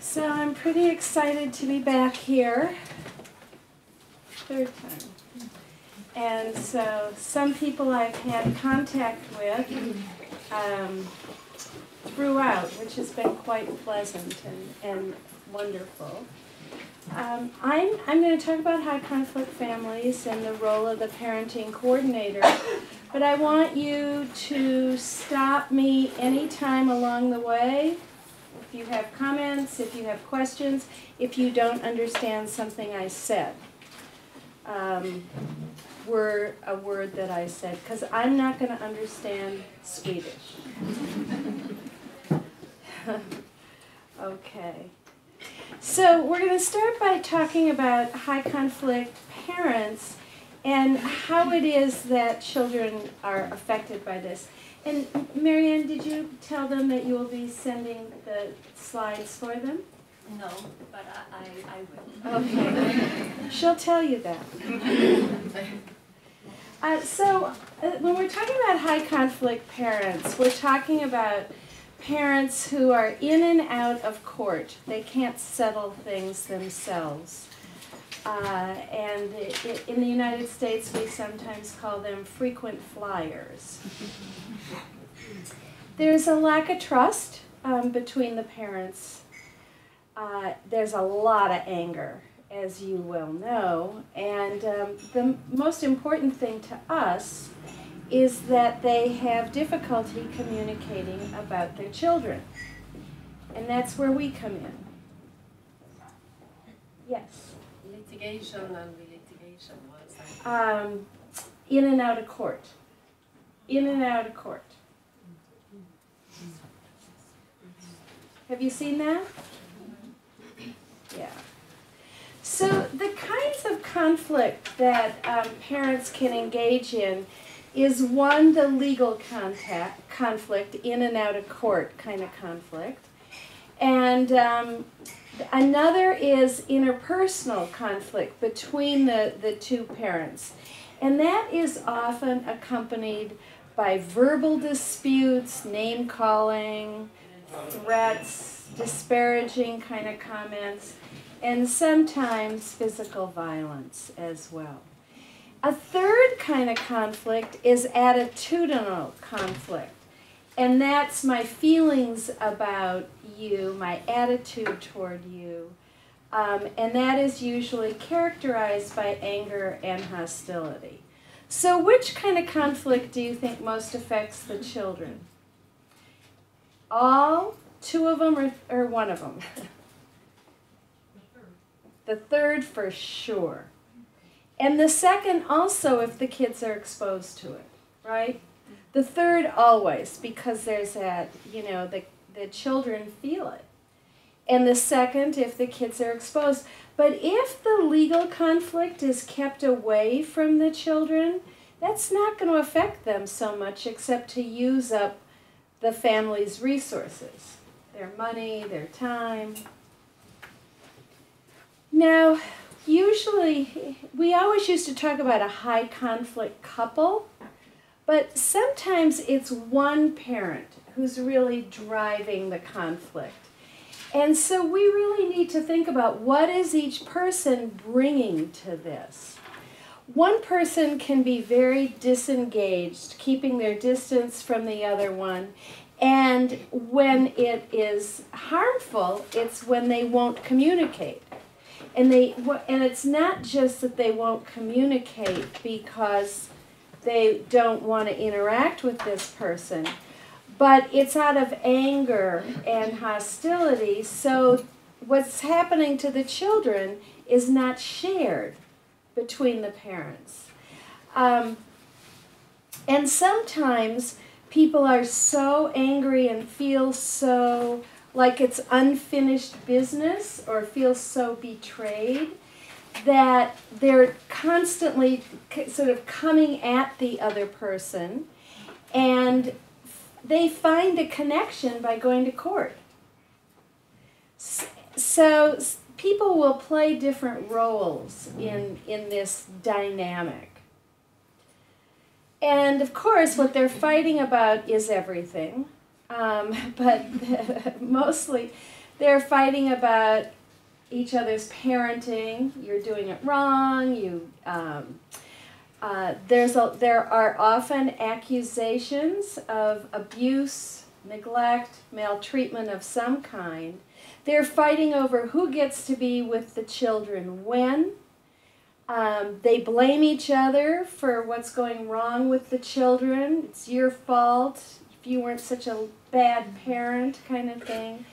So I'm pretty excited to be back here, third time. And so some people I've had contact with throughout, which has been quite pleasant and wonderful. I'm going to talk about high conflict families and the role of the parenting coordinator, but I want you to stop me anytime along the way. If you have comments, if you have questions, if you don't understand something I said, a word that I said, because I'm not going to understand Swedish. Okay. So we're going to start by talking about high conflict parents and how it is that children are affected by this. And Marianne, did you tell them that you will be sending the slides for them? No, but I will. Okay. She'll tell you that. When we're talking about high conflict parents, we're talking about parents who are in and out of court. They can't settle things themselves. And in the United States, we sometimes call them frequent flyers. There's a lack of trust between the parents. There's a lot of anger, as you well know. And the most important thing to us is that they have difficulty communicating about their children. And that's where we come in. Yes? Litigation and re-litigation, what is that? In and out of court. In and out of court. Have you seen that? Yeah. So the kinds of conflict that parents can engage in is one, the legal conflict, in and out of court kind of conflict. And another is interpersonal conflict between the two parents. And that is often accompanied by verbal disputes, name-calling, threats, disparaging kind of comments, and sometimes physical violence as well. A third kind of conflict is attitudinal conflict. And that's my feelings about you, my attitude toward you. And that is usually characterized by anger and hostility. So which kind of conflict do you think most affects the children? All, two of them, or one of them? The third for sure. And the second also if the kids are exposed to it, right? The third always, because there's that, the children feel it. And the second if the kids are exposed. But if the legal conflict is kept away from the children, that's not going to affect them so much except to use up the family's resources, their money, their time. Now, usually, we always used to talk about a high conflict couple, but sometimes it's one parent who's really driving the conflict. And so we really need to think about what is each person bringing to this. One person can be very disengaged, keeping their distance from the other one, and when it is harmful, it's when they won't communicate. And it's not just that they won't communicate because they don't want to interact with this person, but it's out of anger and hostility, so what's happening to the children is not shared between the parents. And sometimes people are so angry and feel so like it's unfinished business or feel so betrayed that they're constantly sort of coming at the other person, and they find a connection by going to court. So people will play different roles in this dynamic. And of course, what they're fighting about is everything. But mostly They're fighting about each other's parenting. You're doing it wrong. There are often accusations of abuse, neglect, maltreatment of some kind. They're fighting over who gets to be with the children when. They blame each other for what's going wrong with the children. It's your fault if you weren't such a bad parent, kind of thing.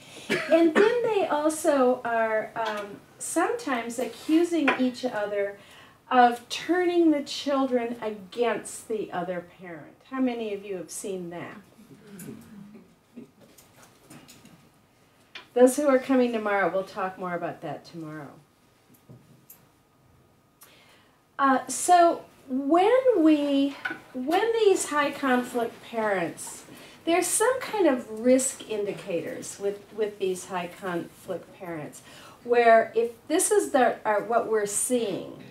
And then they also are sometimes accusing each other of turning the children against the other parent. How many of you have seen that? Those who are coming tomorrow, we'll talk more about that tomorrow. So when these high conflict parents, there's some kind of risk indicators with these high conflict parents, where if this is what we're seeing,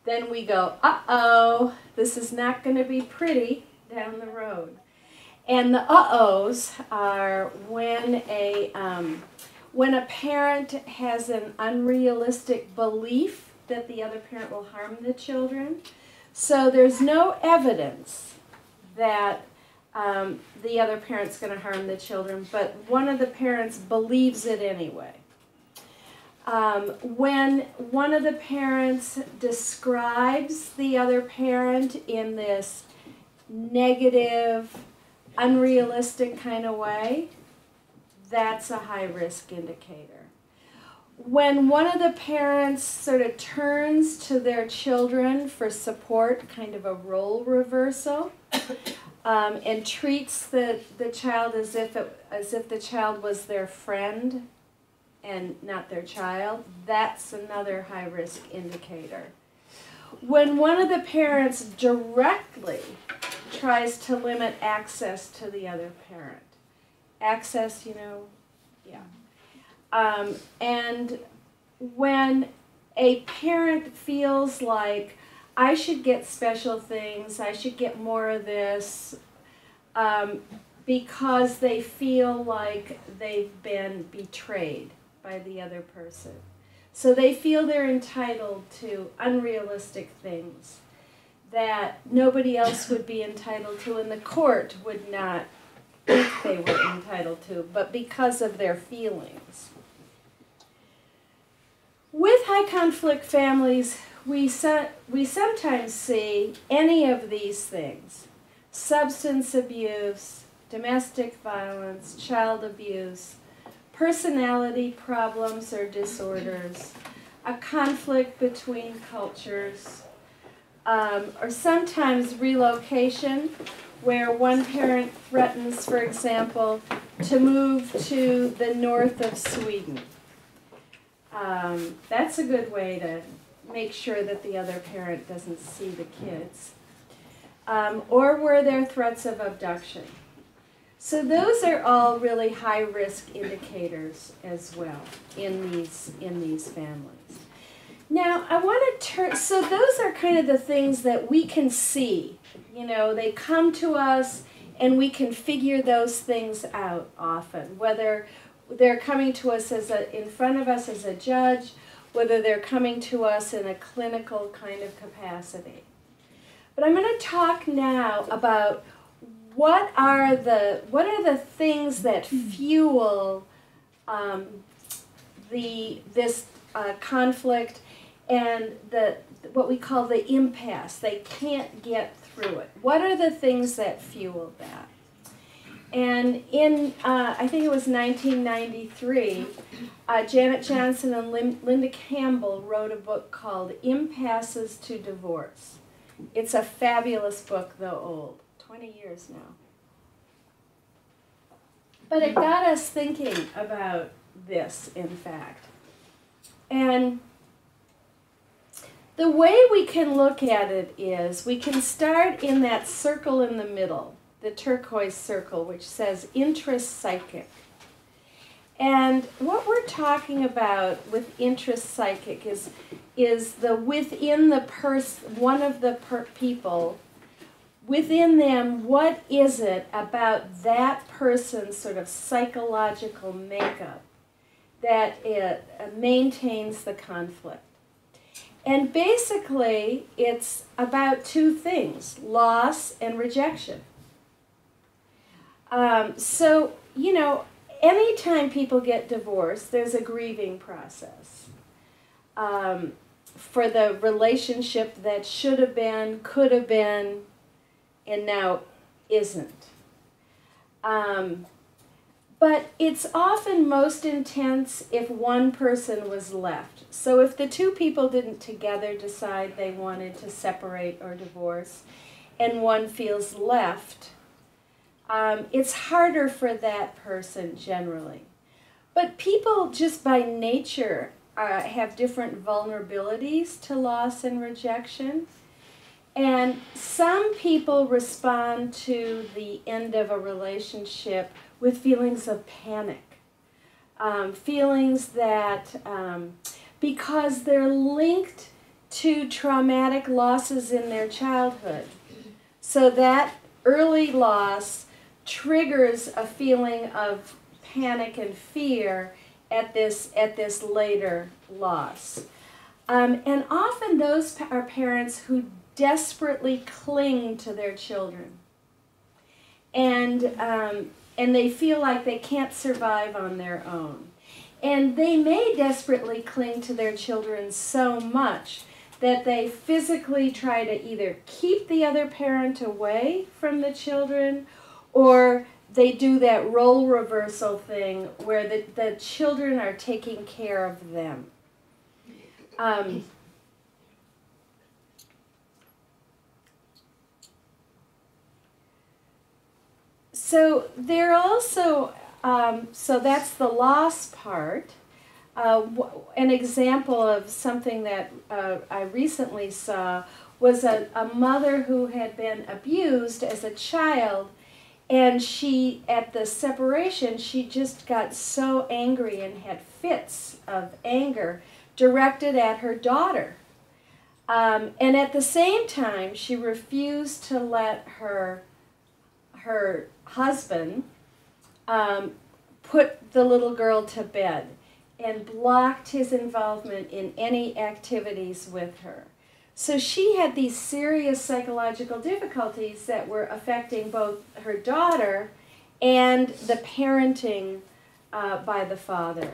then we go, uh-oh, this is not going to be pretty down the road. And the uh-ohs are when a parent has an unrealistic belief that the other parent will harm the children. So there's no evidence that the other parent's going to harm the children, but one of the parents believes it anyway. When one of the parents describes the other parent in this negative, unrealistic kind of way, that's a high-risk indicator. When one of the parents sort of turns to their children for support, kind of a role reversal, and treats the child as if the child was their friend and not their child, that's another high-risk indicator. When one of the parents directly tries to limit access to the other parent, access, yeah. And when a parent feels like, I should get special things, I should get more of this, because they feel like they've been betrayed by the other person. So they feel they're entitled to unrealistic things that nobody else would be entitled to, and the court would not think they were entitled to, but because of their feelings. With high conflict families, we sometimes see any of these things: substance abuse, domestic violence, child abuse, personality problems or disorders, a conflict between cultures, or sometimes relocation, where one parent threatens, for example, to move to the north of Sweden. That's a good way to make sure that the other parent doesn't see the kids. Or were there threats of abduction? So those are all really high-risk indicators as well in these families. Now, I want to turn, so those are kind of the things that we can see. They come to us and we can figure those things out often, whether they're coming to us in front of us as a judge, whether they're coming to us in a clinical kind of capacity. But I'm going to talk now about what are the things that fuel this conflict and what we call the impasse. They can't get through it. What are the things that fuel that? And in, I think it was 1993, Janet Johnson and Linda Campbell wrote a book called Impasses to Divorce. It's a fabulous book, though old, 20 years now. But it got us thinking about this, in fact. And the way we can look at it is we can start in that circle in the middle, the turquoise circle, which says intrapsychic. And what we're talking about with intrapsychic is the within the one of the people, within them, what is it about that person's sort of psychological makeup that it maintains the conflict. And basically, it's about two things, loss and rejection. So, you know, anytime people get divorced, there's a grieving process for the relationship that should have been, could have been, and now isn't. But it's often most intense if one person was left. So if the two people didn't together decide they wanted to separate or divorce, and one feels left, it's harder for that person generally. But people just by nature have different vulnerabilities to loss and rejection. And some people respond to the end of a relationship with feelings of panic. Feelings that, because they're linked to traumatic losses in their childhood. So that early loss triggers a feeling of panic and fear at this later loss. And often those are parents who desperately cling to their children. And they feel like they can't survive on their own. And they may desperately cling to their children so much that they physically try to either keep the other parent away from the children, or they do that role reversal thing where the children are taking care of them. So there also, so that's the loss part. An example of something that I recently saw was a mother who had been abused as a child, and she, at the separation, she just got so angry and had fits of anger directed at her daughter. And at the same time, she refused to let her husband put the little girl to bed and blocked his involvement in any activities with her. So she had these serious psychological difficulties that were affecting both her daughter and the parenting by the father.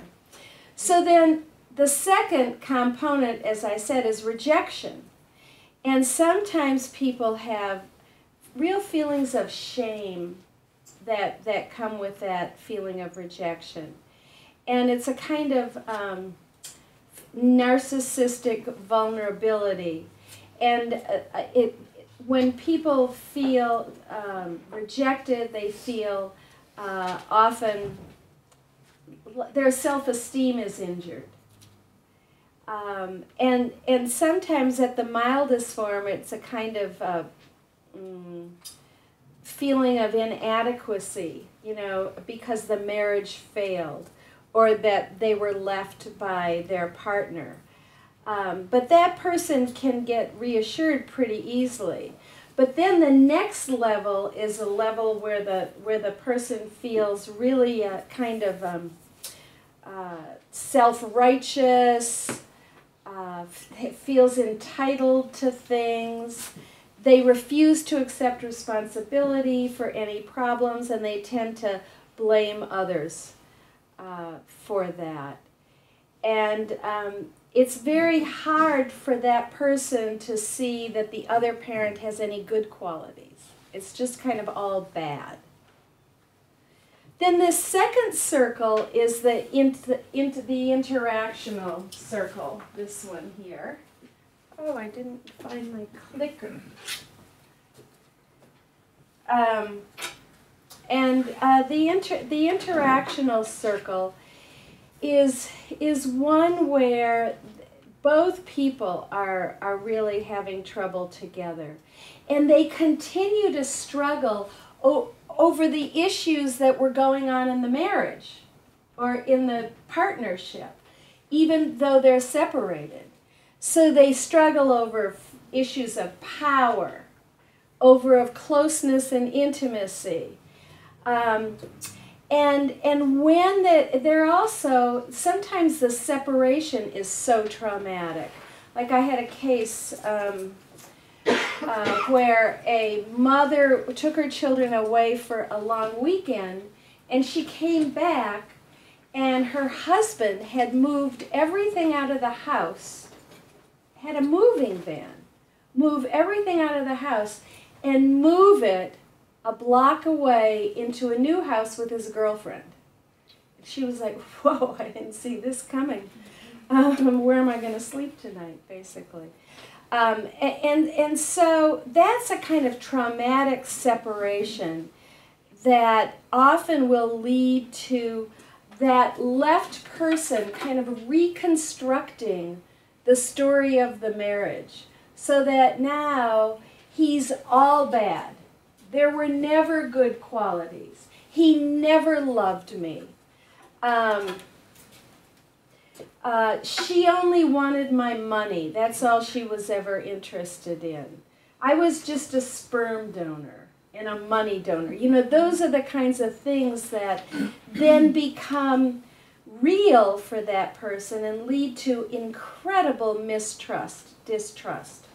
So then the second component, as I said, is rejection. And sometimes people have real feelings of shame that come with that feeling of rejection. And it's a kind of narcissistic vulnerability. And when people feel rejected, they feel often their self-esteem is injured. And sometimes at the mildest form, it's a kind of feeling of inadequacy, you know, because the marriage failed or that they were left by their partner. But that person can get reassured pretty easily. But then the next level is a level where the person feels really kind of self-righteous, feels entitled to things. They refuse to accept responsibility for any problems, and they tend to blame others for that. And it's very hard for that person to see that the other parent has any good qualities. It's just kind of all bad. Then the second circle is the interactional circle, this one here. Oh, I didn't find my clicker. The interactional circle is one where both people are really having trouble together, and they continue to struggle over the issues that were going on in the marriage or in the partnership, even though they're separated. So they struggle over issues of power, over of closeness and intimacy. And when they're also, sometimes the separation is so traumatic. Like I had a case where a mother took her children away for a long weekend, and she came back, and her husband had moved everything out of the house, had a moving van, move everything out of the house, and move it a block away into a new house with his girlfriend. She was like, whoa, I didn't see this coming. Where am I going to sleep tonight, basically? And so that's a kind of traumatic separation that often will lead to that left person kind of reconstructing the story of the marriage, so that now he's all bad. There were never good qualities. He never loved me. She only wanted my money. That's all she was ever interested in. I was just a sperm donor and a money donor. You know, those are the kinds of things that then become real for that person and lead to incredible mistrust, distrust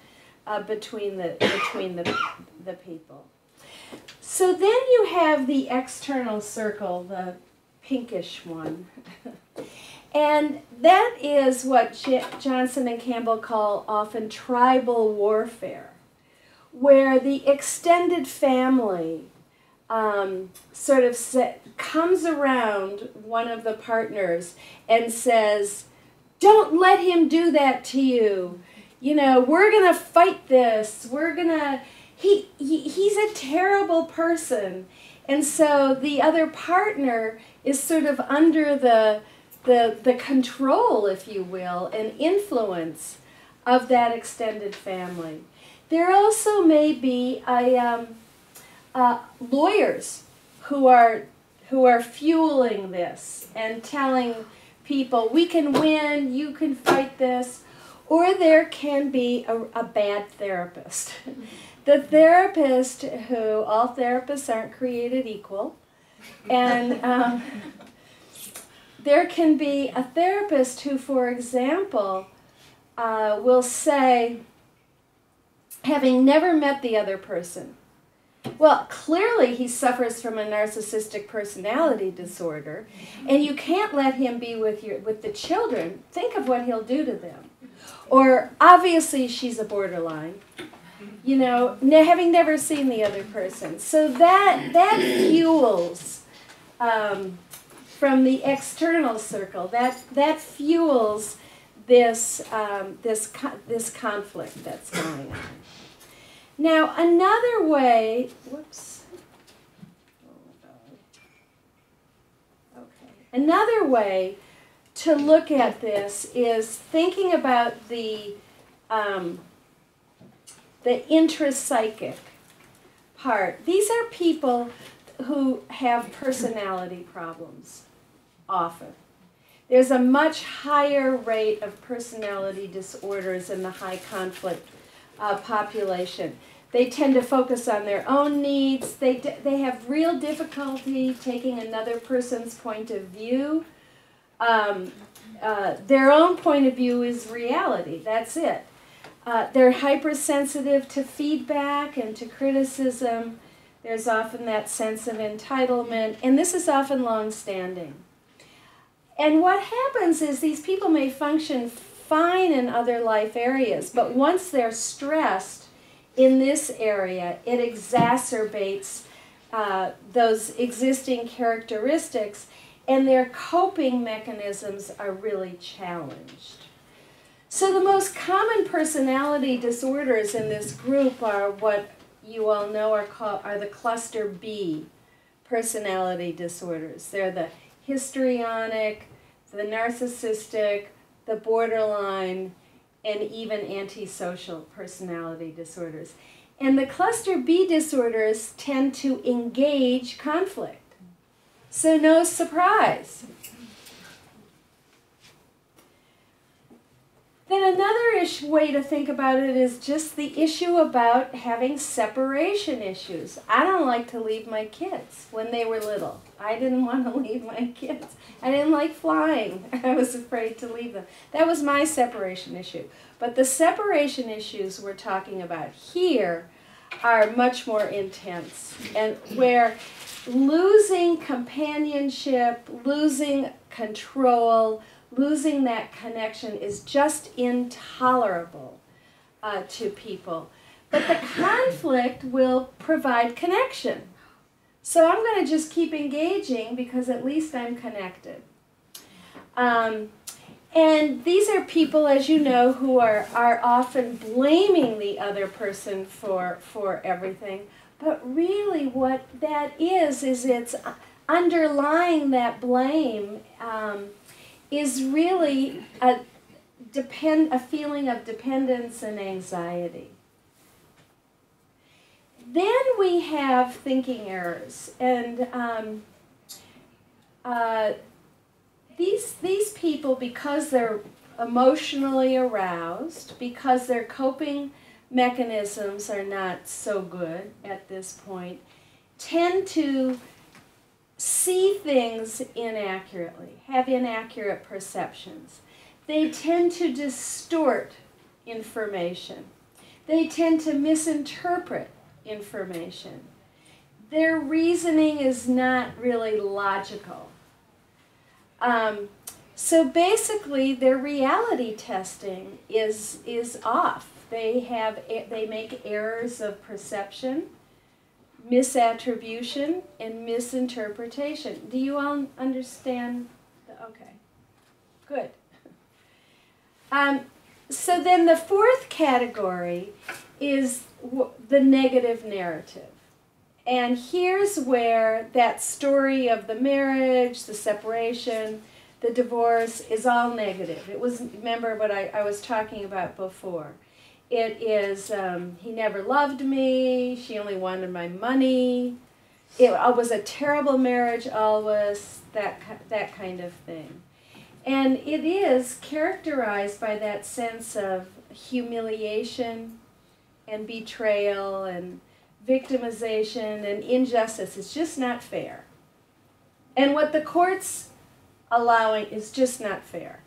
between the people. So then you have the external circle, the pinkish one. And that is what Johnson and Campbell call often tribal warfare, where the extended family sort of comes around one of the partners and says, don't let him do that to you. You know, we're going to fight this. We're going to... He's a terrible person. And so the other partner is sort of under the control, if you will, and influence of that extended family. There also may be lawyers who are fueling this and telling people, we can win, you can fight this. Or there can be a bad therapist. The therapist who, all therapists aren't created equal, and there can be a therapist who, for example, will say, having never met the other person, well, clearly he suffers from a narcissistic personality disorder, and you can't let him be with the children. Think of what he'll do to them. Or, obviously, she's a borderline, you know, having never seen the other person. So that fuels, from the external circle, that fuels this conflict that's going on. Now, another way, another way to look at this is thinking about the intrapsychic part. These are people who have personality problems often. There's a much higher rate of personality disorders in the high conflict population. They tend to focus on their own needs. They have real difficulty taking another person's point of view. Their own point of view is reality. That's it. They're hypersensitive to feedback and to criticism. There's often that sense of entitlement, and this is often long-standing. And what happens is these people may function fine in other life areas, but once they're stressed in this area, it exacerbates those existing characteristics, and their coping mechanisms are really challenged. So the most common personality disorders in this group are what you all know are the cluster B personality disorders. They're the histrionic, the narcissistic, the borderline, and even antisocial personality disorders. And the cluster B disorders tend to engage conflict. So no surprise. Then another way to think about it is just the issue about having separation issues. I don't like to leave my kids when they were little. I didn't want to leave my kids. I didn't like flying. I was afraid to leave them. That was my separation issue. But the separation issues we're talking about here are much more intense, and where losing companionship, losing control, losing that connection is just intolerable to people. But the conflict will provide connection. So I'm going to just keep engaging because at least I'm connected. And these are people, as you know, who are often blaming the other person for everything. But really what that is it's underlying that blame is really a feeling of dependence and anxiety. Then we have thinking errors, and these people, because they're emotionally aroused, because their coping mechanisms are not so good at this point, tend to see things inaccurately, have inaccurate perceptions. They tend to distort information. They tend to misinterpret information. Their reasoning is not really logical. So basically, their reality testing is off. They make errors of perception, misattribution, and misinterpretation. Do you all understand? Okay, good. So then the fourth category is the negative narrative. And here's where that story of the marriage, the separation, the divorce is all negative. It was, remember what I was talking about before. It is, he never loved me, she only wanted my money, it was a terrible marriage always, that kind of thing. And it is characterized by that sense of humiliation and betrayal and victimization and injustice. It's just not fair. And what the court's allowing is just not fair.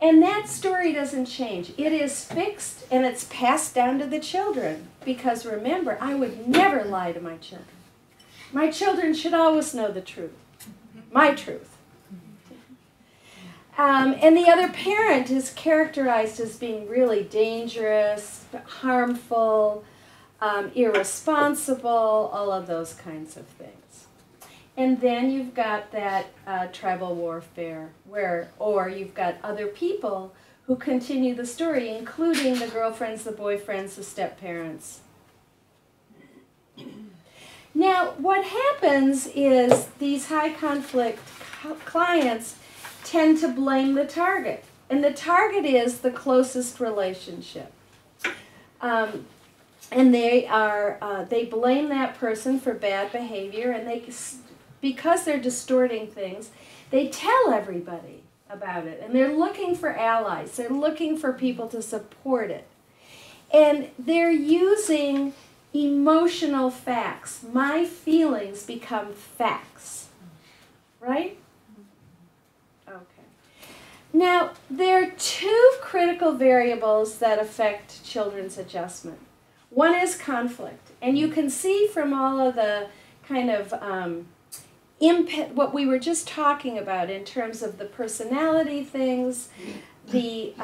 And that story doesn't change. It is fixed and it's passed down to the children. Because remember, I would never lie to my children. My children should always know the truth. My truth. And the other parent is characterized as being really dangerous, harmful, irresponsible, all of those kinds of things. And then you've got that tribal warfare, or you've got other people who continue the story, including the girlfriends, the boyfriends, the step-parents. Now, what happens is these high-conflict clients tend to blame the target. And the target is the closest relationship. And they blame that person for bad behavior, and because they're distorting things, they tell everybody about it. And they're looking for allies. They're looking for people to support it. And they're using emotional facts. My feelings become facts. Right? Okay. Now, there are two critical variables that affect children's adjustment. One is conflict. And you can see from all of the kind of what we were just talking about in terms of the personality things, the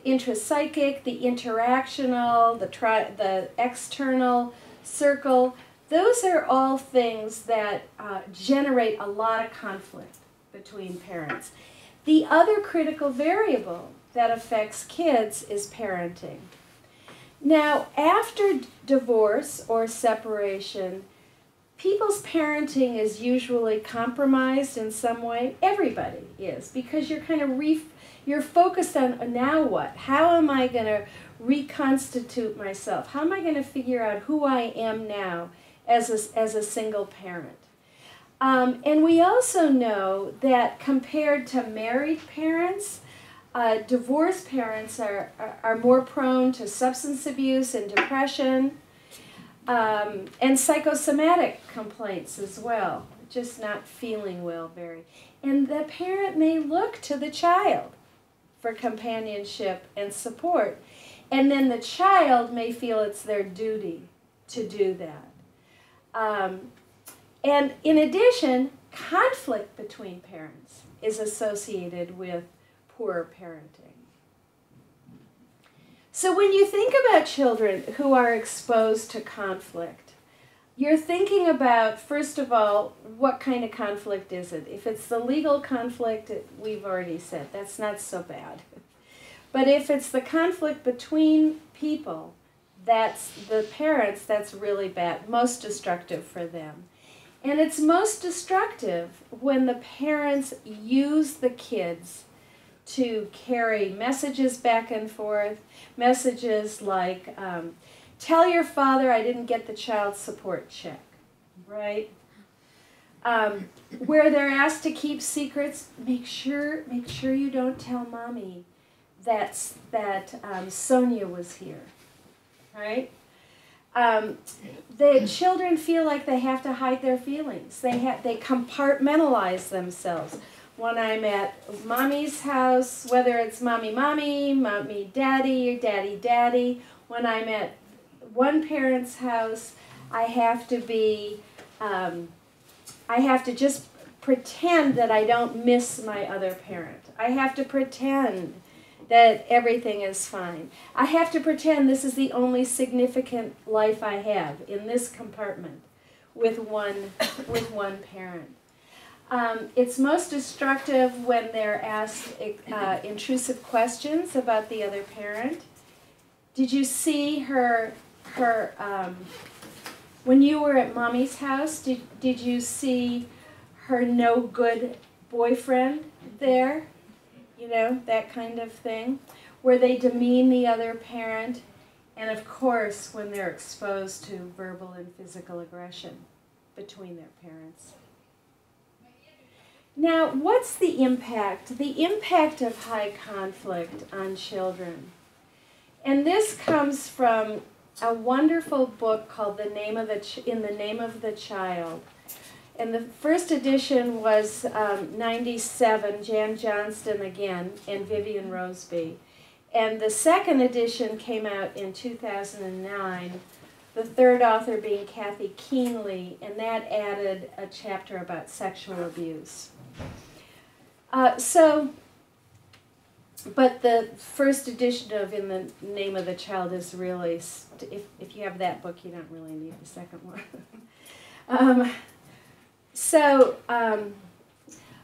intrapsychic, the interactional, the external circle. Those are all things that generate a lot of conflict between parents. The other critical variable that affects kids is parenting. Now, after divorce or separation, people's parenting is usually compromised in some way. Everybody is, because you're kind of you're focused on now what? How am I going to reconstitute myself? How am I going to figure out who I am now as a single parent? And we also know that compared to married parents, divorced parents are more prone to substance abuse and depression, and psychosomatic complaints as well, just not feeling well very. And the parent may look to the child for companionship and support, and then the child may feel it's their duty to do that. And in addition, conflict between parents is associated with poor parenting. So when you think about children who are exposed to conflict, you're thinking about, first of all, what kind of conflict is it? If it's the legal conflict, we've already said, that's not so bad. But if it's the conflict between people, that's the parents, that's really bad, most destructive for them. And it's most destructive when the parents use the kids to carry messages back and forth, messages like, tell your father I didn't get the child support check, right? Where they're asked to keep secrets, make sure you don't tell mommy that Sonia was here, right? The children feel like they have to hide their feelings. They compartmentalize themselves. When I'm at mommy's house, whether it's mommy, mommy, daddy, or daddy, daddy. When I'm at one parent's house, I have to just pretend that I don't miss my other parent. I have to pretend that everything is fine. I have to pretend this is the only significant life I have in this compartment with one parent. It's most destructive when they're asked intrusive questions about the other parent. Did you see her when you were at mommy's house, did you see her no good boyfriend there? You know, that kind of thing, where they demean the other parent, and of course when they're exposed to verbal and physical aggression between their parents. Now, what's the impact? The impact of high conflict on children. And this comes from a wonderful book called In the Name of the Child. And the first edition was 97, Jan Johnston again, and Vivian Roseby. And the second edition came out in 2009, the third author being Kathy Keenly, and that added a chapter about sexual abuse. But the first edition of In the Name of the Child is really, if you have that book, you don't really need the second one.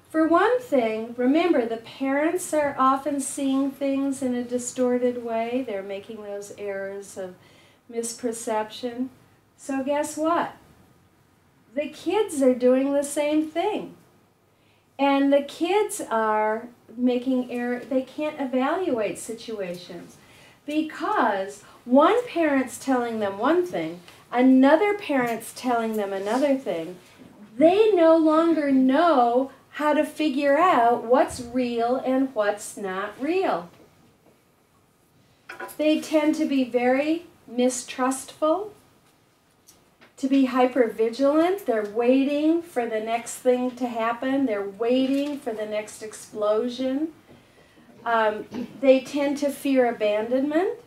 For one thing, remember, the parents are often seeing things in a distorted way. They're making those errors of misperception. So guess what? The kids are doing the same thing. And the kids are making errors. They can't evaluate situations because one parent's telling them one thing, another parent's telling them another thing. They no longer know how to figure out what's real and what's not real. They tend to be very mistrustful, to be hypervigilant. They're waiting for the next thing to happen. They're waiting for the next explosion. They tend to fear abandonment.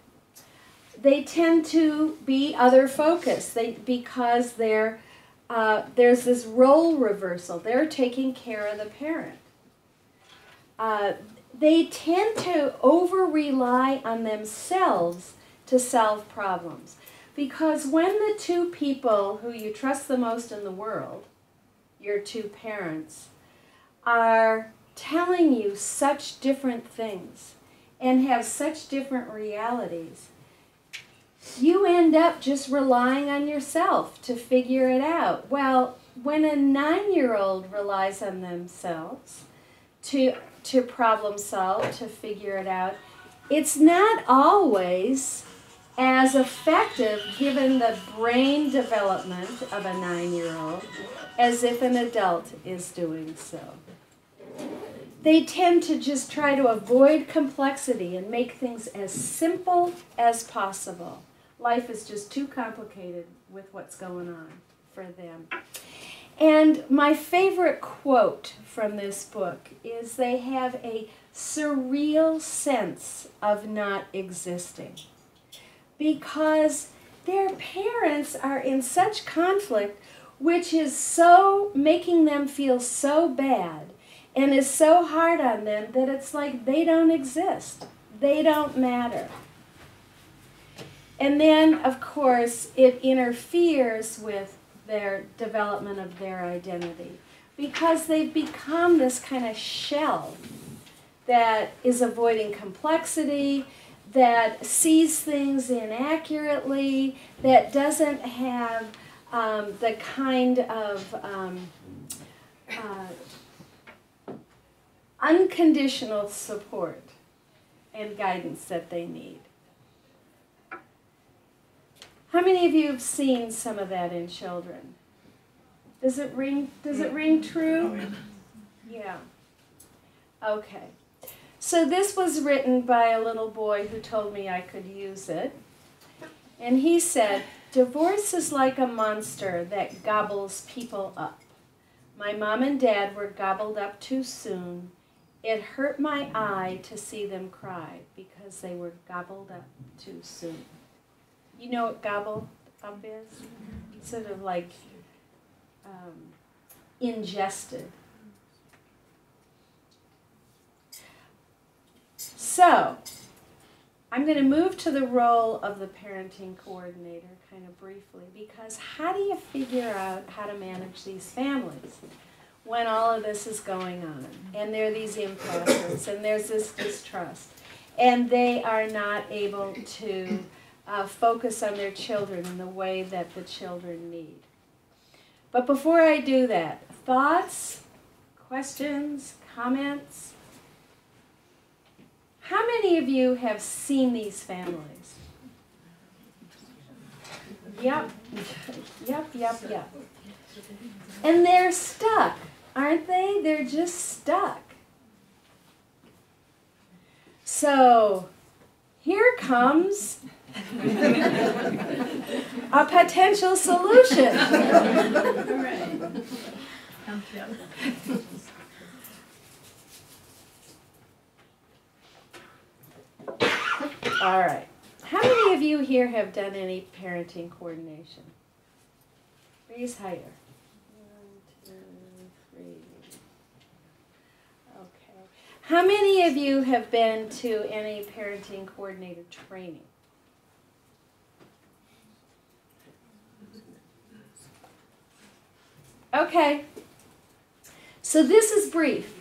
They tend to be other-focused because there's this role reversal. They're taking care of the parent. They tend to over-rely on themselves to solve problems. Because when the two people who you trust the most in the world, your two parents, are telling you such different things and have such different realities, you end up just relying on yourself to figure it out. Well, when a 9-year-old relies on themselves to problem solve, to figure it out, it's not always as effective, given the brain development of a 9-year-old, as if an adult is doing so. they tend to just try to avoid complexity and make things as simple as possible. Life is just too complicated with what's going on for them. And my favorite quote from this book is they have a surreal sense of not existing because their parents are in such conflict, which is so making them feel so bad and is so hard on them that it's like they don't exist. They don't matter. And then, of course, it interferes with their development of their identity because they've become this kind of shell that is avoiding complexity, that sees things inaccurately, that doesn't have the kind of unconditional support and guidance that they need. How many of you have seen some of that in children? Does it ring true? Yeah. Okay. So this was written by a little boy who told me I could use it. And he said, "Divorce is like a monster that gobbles people up. My mom and dad were gobbled up too soon. It hurt my eye to see them cry because they were gobbled up too soon." You know what gobble up is? Sort of like ingested. So, I'm going to move to the role of the parenting coordinator kind of briefly, because how do you figure out how to manage these families when all of this is going on? And there are these impasses, and there's this distrust, and they are not able to focus on their children in the way that the children need. But before I do that, thoughts, questions, comments? How many of you have seen these families? Yep. Yep. And they're stuck, aren't they? They're just stuck. So, here comes a potential solution. All right. How many of you here have done any parenting coordination? Raise higher. 1, 2, 3. Okay. How many of you have been to any parenting coordinator training? Okay. So this is brief.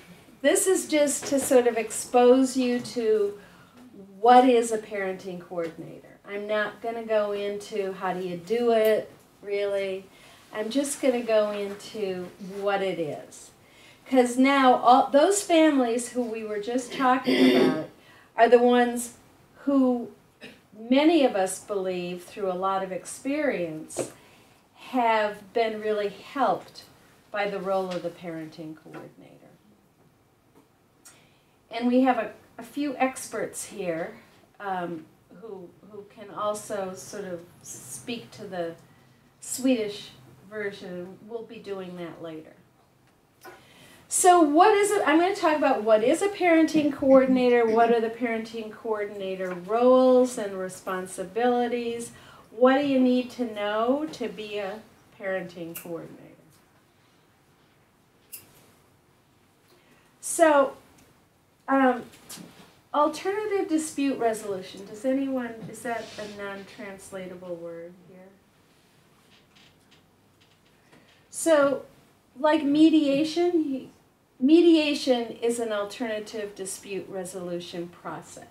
This is just to sort of expose you to what is a parenting coordinator. I'm not going to go into how do you do it, really. I'm just going to go into what it is. Because now all those families who we were just talking about are the ones who many of us believe through a lot of experience have been really helped by the role of the parenting coordinator. And we have a few experts here who can also sort of speak to the Swedish version. We'll be doing that later. So what is it? I'm going to talk about what is a parenting coordinator, what are the parenting coordinator roles and responsibilities, what do you need to know to be a parenting coordinator. So, alternative dispute resolution. Does anyone, is that a non-translatable word here? So, like mediation, mediation is an alternative dispute resolution process.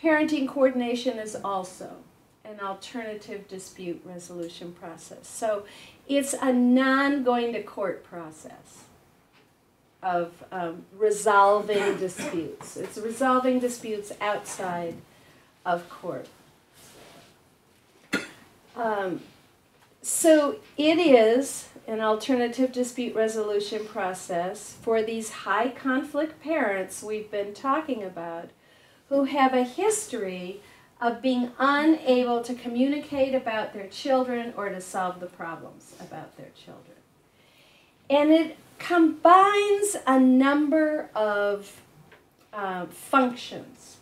Parenting coordination is also an alternative dispute resolution process. So, it's a non-going to court process of resolving disputes. It's resolving disputes outside of court. So it is an alternative dispute resolution process for these high conflict parents we've been talking about who have a history of being unable to communicate about their children or to solve the problems about their children. And it combines a number of functions.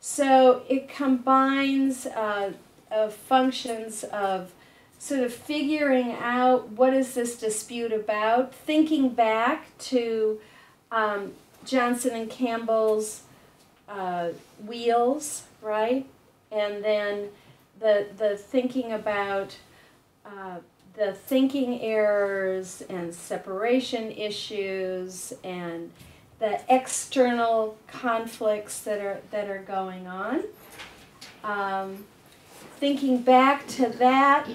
So it combines functions of sort of figuring out what is this dispute about, thinking back to Johnson and Campbell's wheels, right? And then the thinking about the thinking errors and separation issues and the external conflicts that are going on. Thinking back to that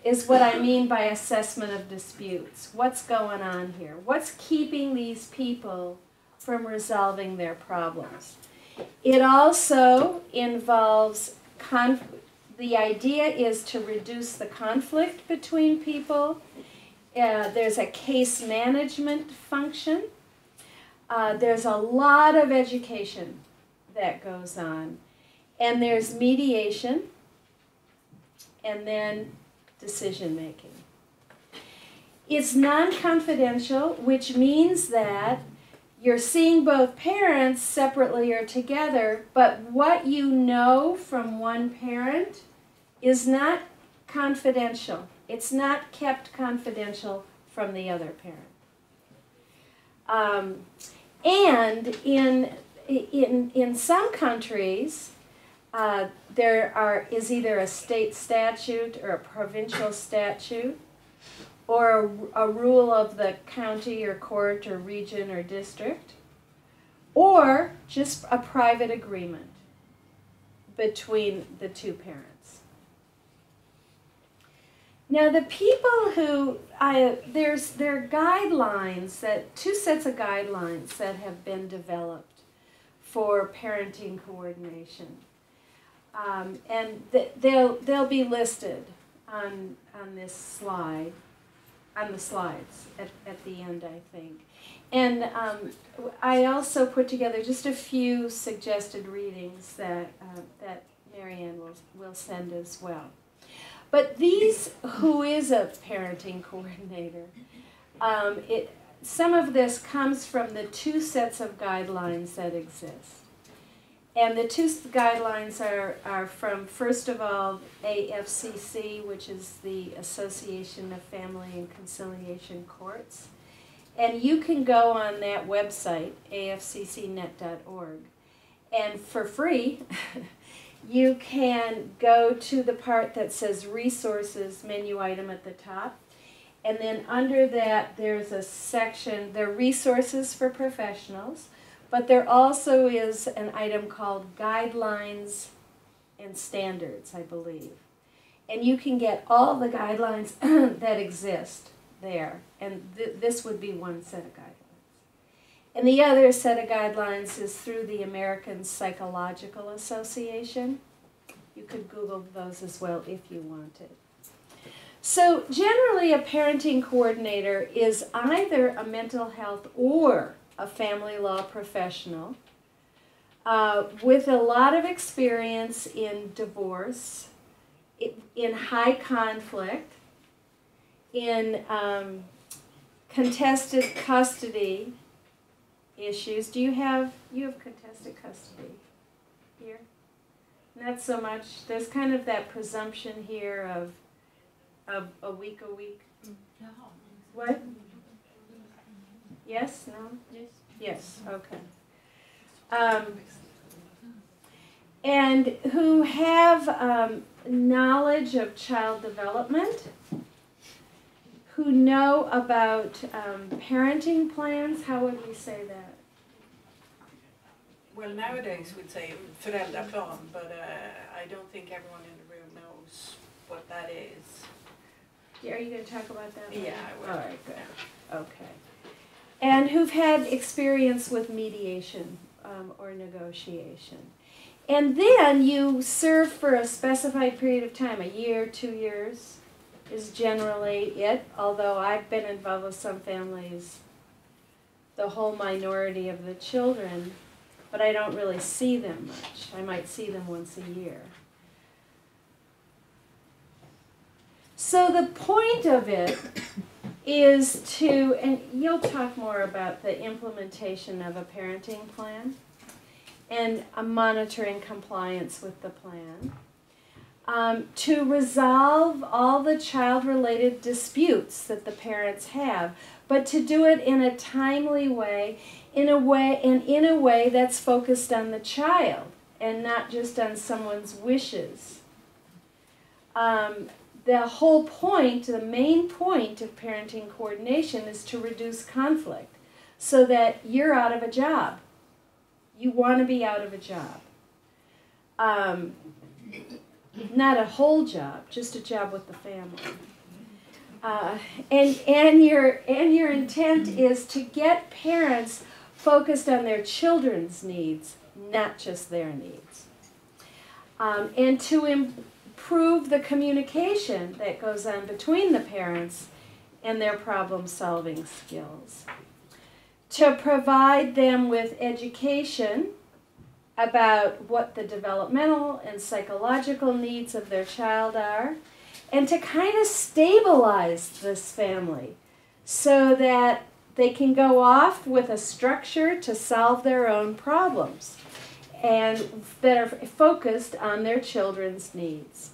is what I mean by assessment of disputes. What's going on here? What's keeping these people from resolving their problems? It also involves the idea is to reduce the conflict between people. There's a case management function. There's a lot of education that goes on. And there's mediation, and then decision making. It's non-confidential, which means that you're seeing both parents separately or together, but what you know from one parent is not confidential. It's not kept confidential from the other parent. And in some countries, there is either a state statute or a provincial statute or a rule of the county or court or region or district, or just a private agreement between the two parents. Now the people who, there are guidelines, two sets of guidelines that have been developed for parenting coordination. And they'll be listed on this slide, on the slides at the end, I think. And I also put together just a few suggested readings that Marianne will send as well. But these, who is a parenting coordinator, some of this comes from the two sets of guidelines that exist. And the two guidelines are from, first of all, AFCC, which is the Association of Family and Conciliation Courts. And you can go on that website, afccnet.org, and for free, you can go to the part that says Resources menu item at the top. And then under that, there's a section, there are resources for professionals. But there also is an item called Guidelines and Standards, I believe. And you can get all the guidelines that exist there. And this would be one set of guidelines. And the other set of guidelines is through the American Psychological Association. You could Google those as well if you wanted. So generally a parenting coordinator is either a mental health or a family law professional with a lot of experience in divorce, in high conflict, in contested custody issues. You have contested custody here? Not so much. There's kind of that presumption here of a week. What? Yes? No? Yes. Yes, okay. And who have knowledge of child development, who know about parenting plans. How would we say that? Well, nowadays we'd say föräldraplan, but I don't think everyone in the room knows what that is. Are you going to talk about that? Yeah, I will. All right, good. Okay. And who've had experience with mediation or negotiation. And then you serve for a specified period of time, a year, 2 years, is generally it, although I've been involved with some families, the whole minority of the children, but I don't really see them much. I might see them once a year. So the point of it is to, and you'll talk more about the implementation of a parenting plan and monitoring compliance with the plan, to resolve all the child-related disputes that the parents have, but to do it in a timely way, in a way that's focused on the child and not just on someone's wishes. The whole point, the main point of parenting coordination is to reduce conflict so that you're out of a job. You want to be out of a job. Not a whole job, just a job with the family. And your intent is to get parents focused on their children's needs, not just their needs. And to improve the communication that goes on between the parents and their problem-solving skills. To provide them with education about what the developmental and psychological needs of their child are, and to kind of stabilize this family so that they can go off with a structure to solve their own problems and that are focused on their children's needs,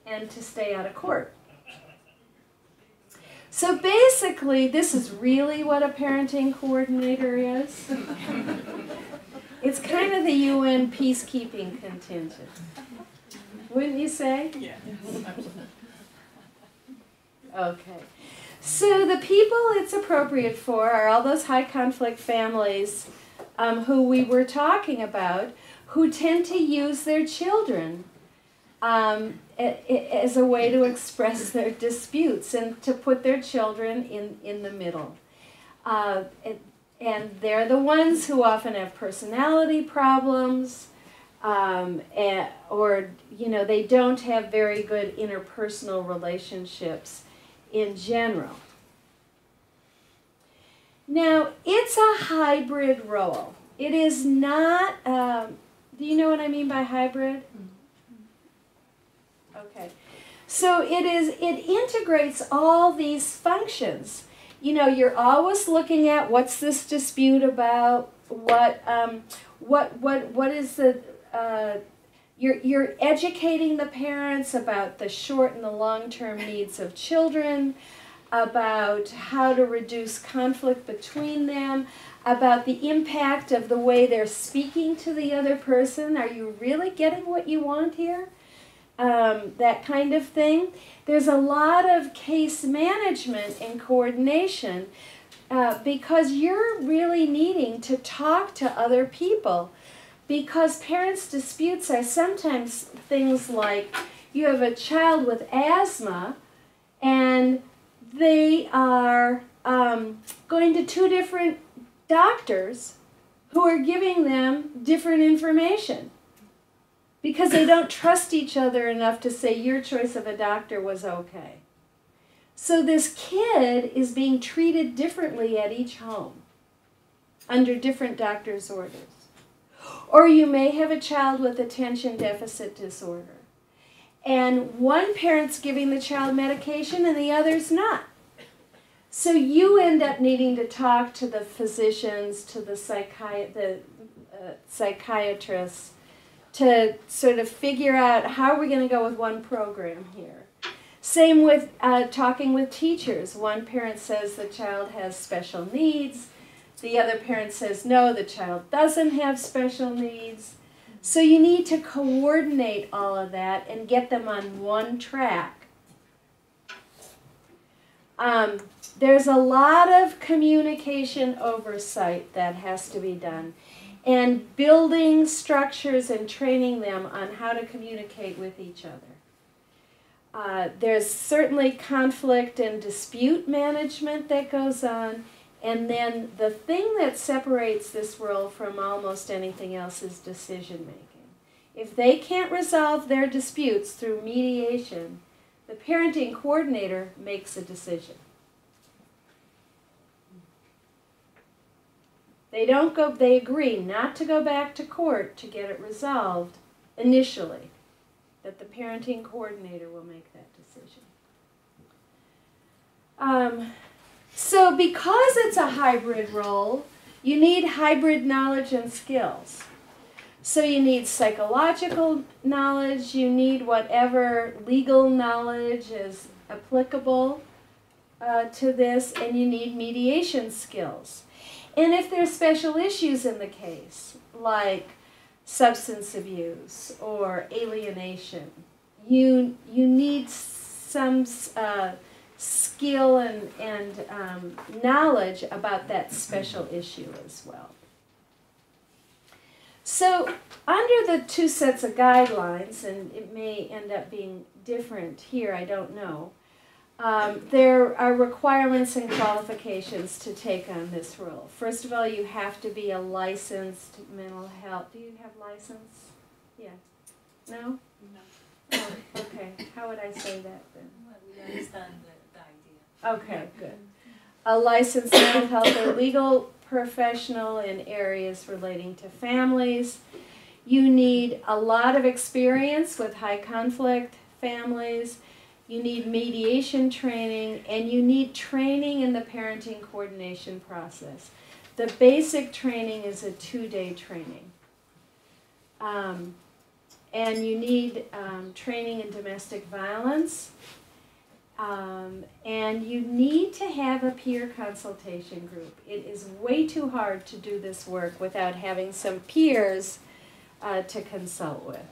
and to stay out of court. So basically, this is really what a parenting coordinator is. It's kind of the UN peacekeeping contingent. Wouldn't you say? Yeah, absolutely. Okay. So the people it's appropriate for are all those high conflict families who we were talking about, who tend to use their children as a way to express their disputes and to put their children in the middle. And they're the ones who often have personality problems, or they don't have very good interpersonal relationships in general. Now, it's a hybrid role. It is not, do you know what I mean by hybrid? Okay. So it integrates all these functions. You're always looking at what's this dispute about, what is the, you're educating the parents about the short and the long-term needs of children, about how to reduce conflict between them, about the impact of the way they're speaking to the other person. Are you really getting what you want here? That kind of thing. There's a lot of case management and coordination because you're really needing to talk to other people, because parents' disputes are sometimes things like you have a child with asthma and they are going to two different doctors who are giving them different information because they don't trust each other enough to say your choice of a doctor was okay. So this kid is being treated differently at each home under different doctor's orders. Or you may have a child with attention deficit disorder, and one parent's giving the child medication and the other's not. So you end up needing to talk to the physicians, to the psychiatrists, to sort of figure out how we're going to go with one program here. Same with talking with teachers. One parent says the child has special needs. The other parent says, no, the child doesn't have special needs. So you need to coordinate all of that and get them on one track. There's a lot of communication oversight that has to be done, and building structures and training them on how to communicate with each other. There's certainly conflict and dispute management that goes on, and then the thing that separates this role from almost anything else is decision making. If they can't resolve their disputes through mediation, The parenting coordinator makes a decision. They agree not to go back to court to get it resolved initially, that the parenting coordinator will make that decision. So because it's a hybrid role, you need hybrid knowledge and skills. So you need psychological knowledge, you need whatever legal knowledge is applicable to this, and you need mediation skills. And if there's special issues in the case, like substance abuse or alienation, you need some skill and knowledge about that special issue as well. So under the two sets of guidelines, and it may end up being different here, I don't know, there are requirements and qualifications to take on this role. First of all, you have to be a licensed mental health. Do you have license? Yeah. No? No. Oh, okay. How would I say that then? Well, we understand the idea. Okay, good. A licensed mental health or legal professional in areas relating to families. You need a lot of experience with high conflict families. You need mediation training, and you need training in the parenting coordination process. The basic training is a 2-day training. And you need training in domestic violence. And you need to have a peer consultation group. It is way too hard to do this work without having some peers to consult with.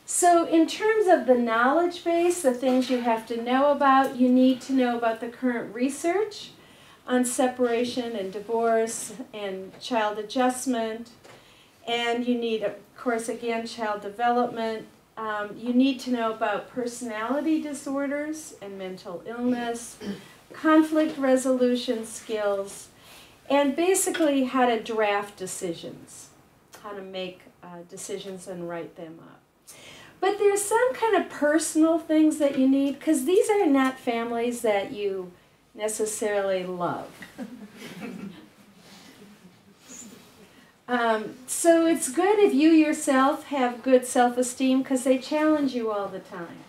So in terms of the knowledge base, the things you have to know about, you need to know about the current research on separation and divorce and child adjustment. And you need, of course, again, child development. You need to know about personality disorders and mental illness, conflict resolution skills, and basically how to draft decisions, how to make decisions and write them up. But there's some kind of personal things that you need, because these are not families that you necessarily love. So it's good if you yourself have good self-esteem, because they challenge you all the time.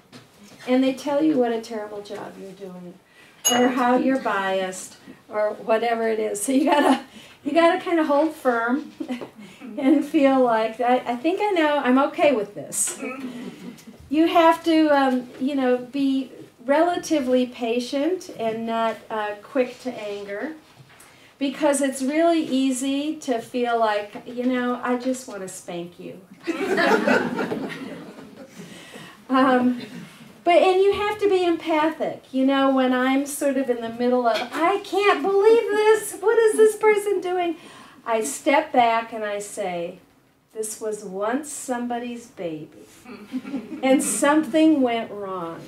And they tell you what a terrible job you're doing, or how you're biased, or whatever it is. So you gotta kind of hold firm and feel like, I think I know, I'm okay with this. You have to, be relatively patient and not quick to anger, because it's really easy to feel like, I just want to spank you. And you have to be empathic. When I'm sort of in the middle of, I can't believe this, what is this person doing? I step back and I say, this was once somebody's baby, and something went wrong.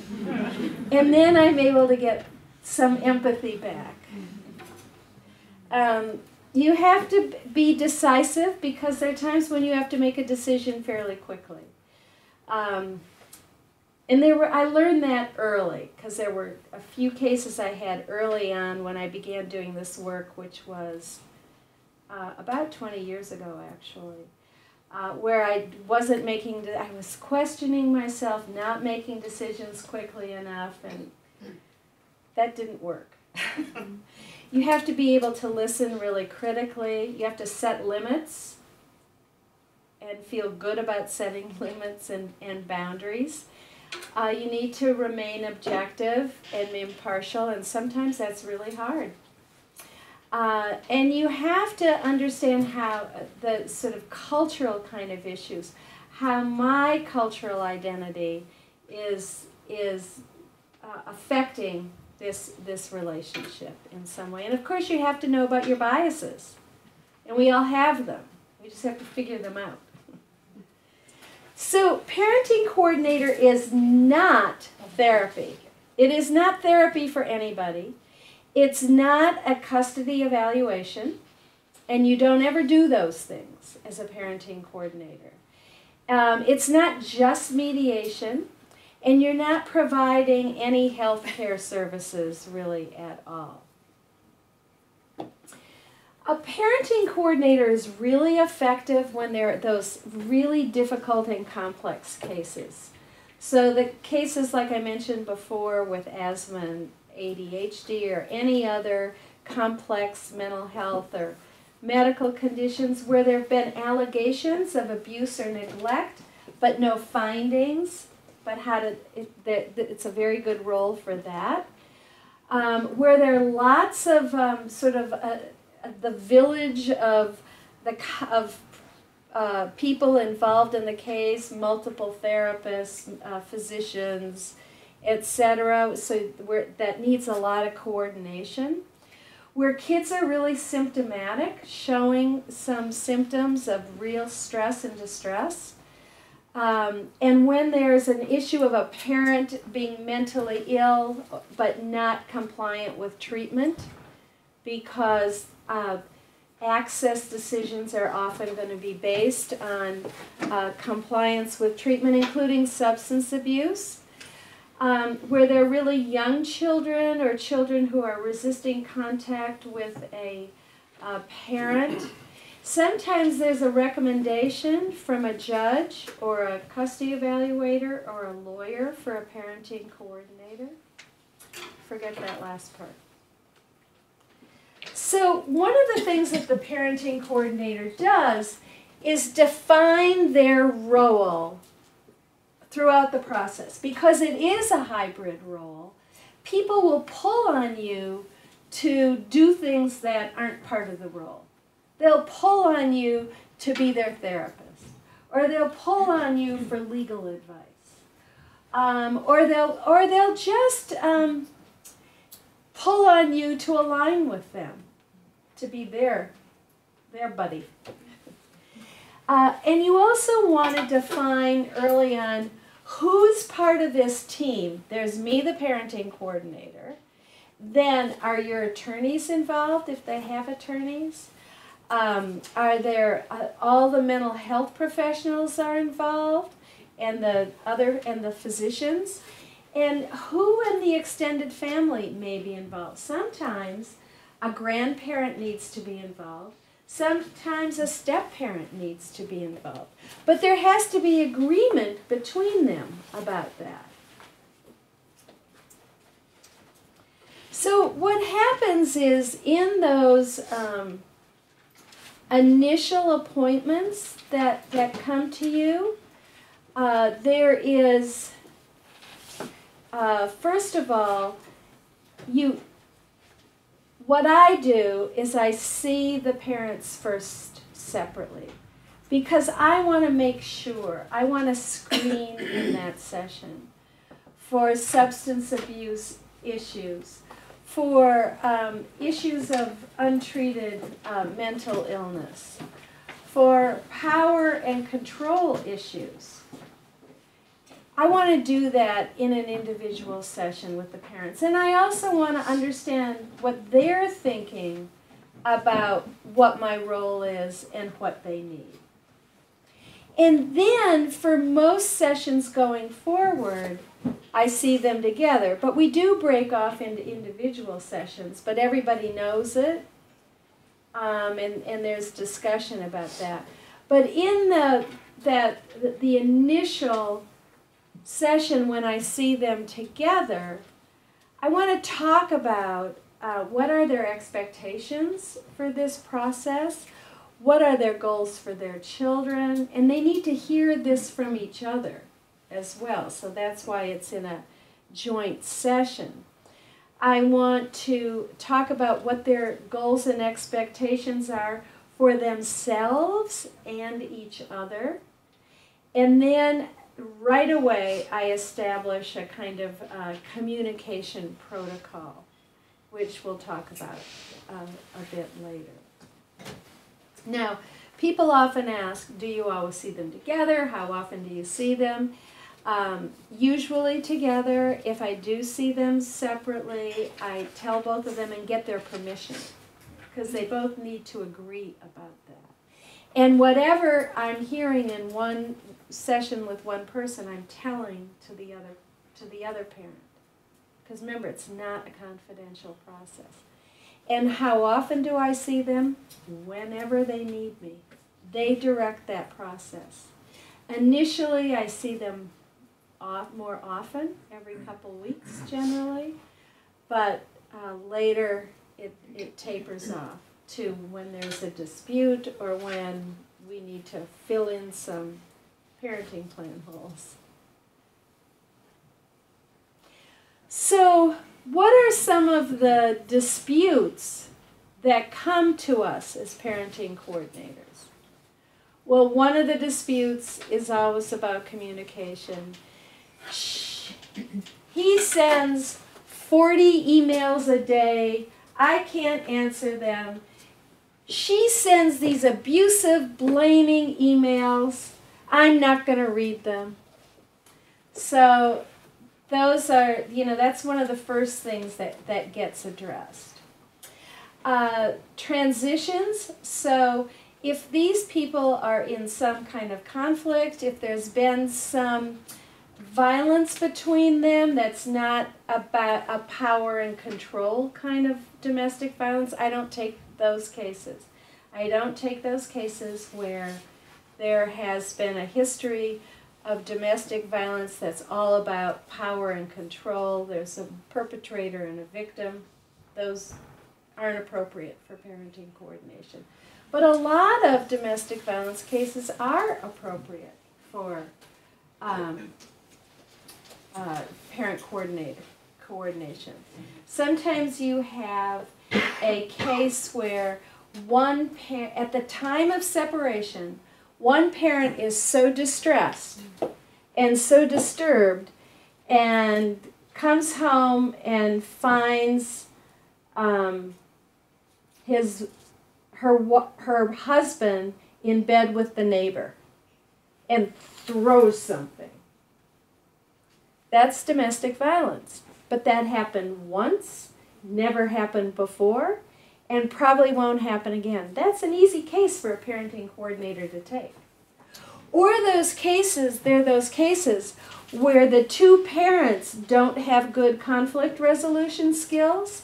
And then I'm able to get some empathy back. You have to be decisive, because there are times when you have to make a decision fairly quickly. I learned that early, because there were a few cases I had early on when I began doing this work, which was about 20 years ago, actually, where I was questioning myself, not making decisions quickly enough, and that didn't work. You have to be able to listen really critically. You have to set limits and feel good about setting limits and boundaries. You need to remain objective and impartial, and sometimes that's really hard. And you have to understand how the sort of cultural kind of issues, how my cultural identity is affecting this relationship in some way. And of course you have to know about your biases. And we all have them. We just have to figure them out. So parenting coordinator is not therapy. It is not therapy for anybody. It's not a custody evaluation. And you don't ever do those things as a parenting coordinator. It's not just mediation. and you're not providing any health care services really at all. A parenting coordinator is really effective when there are those really difficult and complex cases. So the cases like I mentioned before with asthma and ADHD or any other complex mental health or medical conditions where there have been allegations of abuse or neglect but no findings, but it's a very good role for that. Where there are lots of the village of people involved in the case, multiple therapists, physicians, etc. So that needs a lot of coordination. Where kids are really symptomatic, showing some symptoms of real stress and distress. And when there's an issue of a parent being mentally ill but not compliant with treatment, because access decisions are often going to be based on compliance with treatment, including substance abuse. Where they're really young children or children who are resisting contact with a parent. Sometimes there's a recommendation from a judge or a custody evaluator or a lawyer for a parenting coordinator. Forget that last part. So one of the things that the parenting coordinator does is define their role throughout the process. Because it is a hybrid role, people will pull on you to do things that aren't part of the role. They'll pull on you to be their therapist, or they'll pull on you for legal advice, or they'll just pull on you to align with them, to be their buddy. And you also want to define early on who's part of this team. There's me, the parenting coordinator. Then, are your attorneys involved if they have attorneys? Are there all the mental health professionals are involved, and the physicians, and who in the extended family may be involved? Sometimes a grandparent needs to be involved. Sometimes a step-parent needs to be involved. But there has to be agreement between them about that. So what happens is in those initial appointments that come to you, there is, first of all, what I do is I see the parents first separately, because I want to make sure, I want to screen in that session for substance abuse issues, for issues of untreated mental illness, for power and control issues. I want to do that in an individual session with the parents. And I also want to understand what they're thinking about what my role is and what they need. And then for most sessions going forward, I see them together. But we do break off into individual sessions, but everybody knows it. And there's discussion about that. But in the initial session, when I see them together, I want to talk about what are their expectations for this process, what are their goals for their children, and they need to hear this from each other as well. So that's why it's in a joint session. I want to talk about what their goals and expectations are for themselves and each other. And then right away, I establish a kind of communication protocol, which we'll talk about a bit later. Now, people often ask, do you always see them together? How often do you see them? Usually together. If I do see them separately, I tell both of them and get their permission, because they both need to agree about that. And whatever I'm hearing in one session with one person, I'm telling to the other to the other parent. Because remember, it's not a confidential process. And how often do I see them? Whenever they need me. They direct that process. Initially, I see them more often, every couple weeks generally, but later it tapers off to when there's a dispute or when we need to fill in some parenting plan holes. So, what are some of the disputes that come to us as parenting coordinators? Well, one of the disputes is always about communication. He sends 40 emails a day. I can't answer them. She sends these abusive, blaming emails. I'm not going to read them. So those are, that's one of the first things that gets addressed. Transitions. So if these people are in some kind of conflict, if there's been some violence between them that's not about a power and control kind of domestic violence, I don't take those cases. I don't take those cases where there has been a history of domestic violence that's all about power and control. There's a perpetrator and a victim. Those aren't appropriate for parenting coordination. But a lot of domestic violence cases are appropriate for parent coordination. Sometimes you have a case where at the time of separation, one parent is so distressed and so disturbed and comes home and finds her husband in bed with the neighbor and throws something. That's domestic violence. But that happened once, never happened before, and probably won't happen again. That's an easy case for a parenting coordinator to take. Or those cases where the two parents don't have good conflict resolution skills,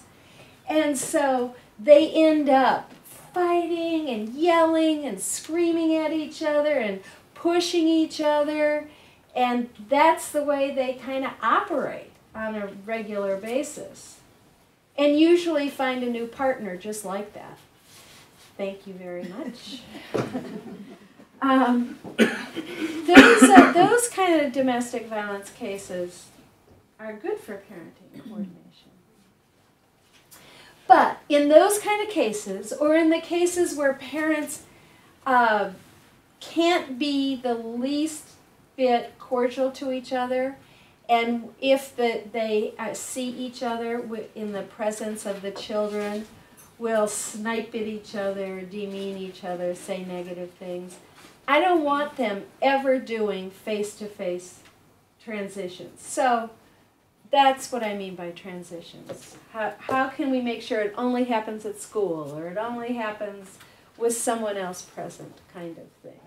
and so they end up fighting and yelling and screaming at each other and pushing each other, and that's the way they kind of operate on a regular basis. And usually find a new partner just like that. Thank you very much. Those kind of domestic violence cases are good for parenting coordination. But in those kind of cases, or in the cases where parents can't be the least bit cordial to each other, and if they see each other in the presence of the children, will snipe at each other, demean each other, say negative things, I don't want them ever doing face-to-face transitions. So that's what I mean by transitions. How can we make sure it only happens at school, or it only happens with someone else present, kind of thing.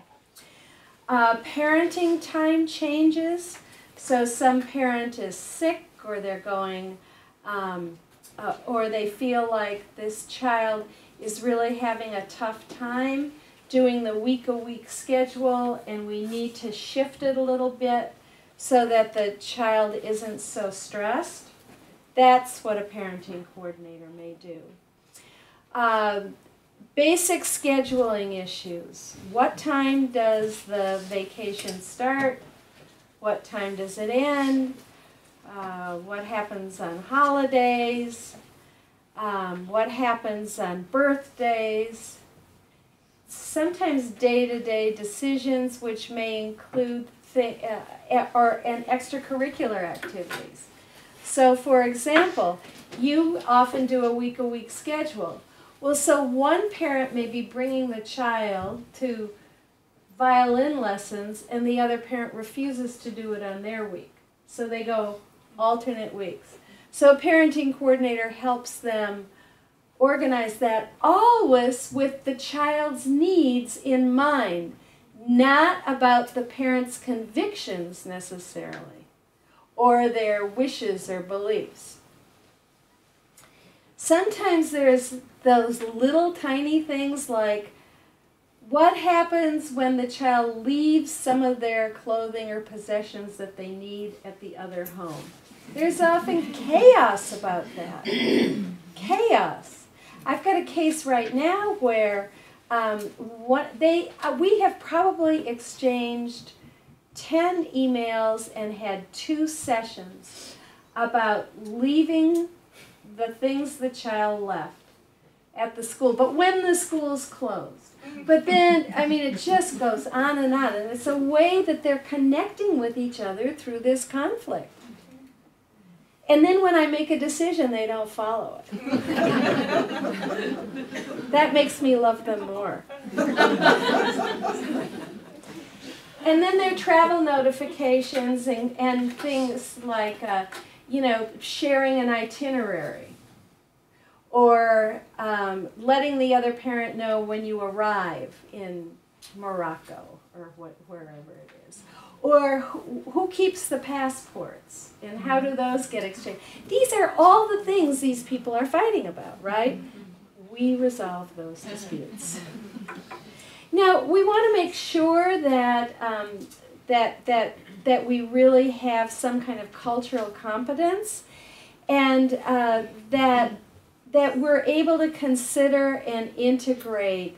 Parenting time changes. So some parent is sick, or they're going, or they feel like this child is really having a tough time doing the week-a-week schedule, and we need to shift it a little bit so that the child isn't so stressed. That's what a parenting coordinator may do. Basic scheduling issues. What time does the vacation start? What time does it end? What happens on holidays? What happens on birthdays? Sometimes day-to-day decisions, which may include extracurricular activities. So, for example, you often do a week-a-week schedule. Well, so one parent may be bringing the child to violin lessons, and the other parent refuses to do it on their week. So they go alternate weeks. So a parenting coordinator helps them organize that, always with the child's needs in mind, not about the parent's convictions necessarily, or their wishes or beliefs. Sometimes there's those little tiny things like, what happens when the child leaves some of their clothing or possessions that they need at the other home? There's often chaos about that. Chaos. I've got a case right now where we have probably exchanged 10 emails and had 2 sessions about leaving the things the child left at the school, but when the school's closed. But then, I mean, it just goes on, and it's a way that they're connecting with each other through this conflict. And then when I make a decision, they don't follow it. That makes me love them more. And then there are travel notifications and things like, sharing an itinerary, or letting the other parent know when you arrive in Morocco, or wherever it is. Or who keeps the passports, and how do those get exchanged? These are all the things these people are fighting about, right? We resolve those disputes. Now, we want to make sure that that we really have some kind of cultural competence, and that we're able to consider and integrate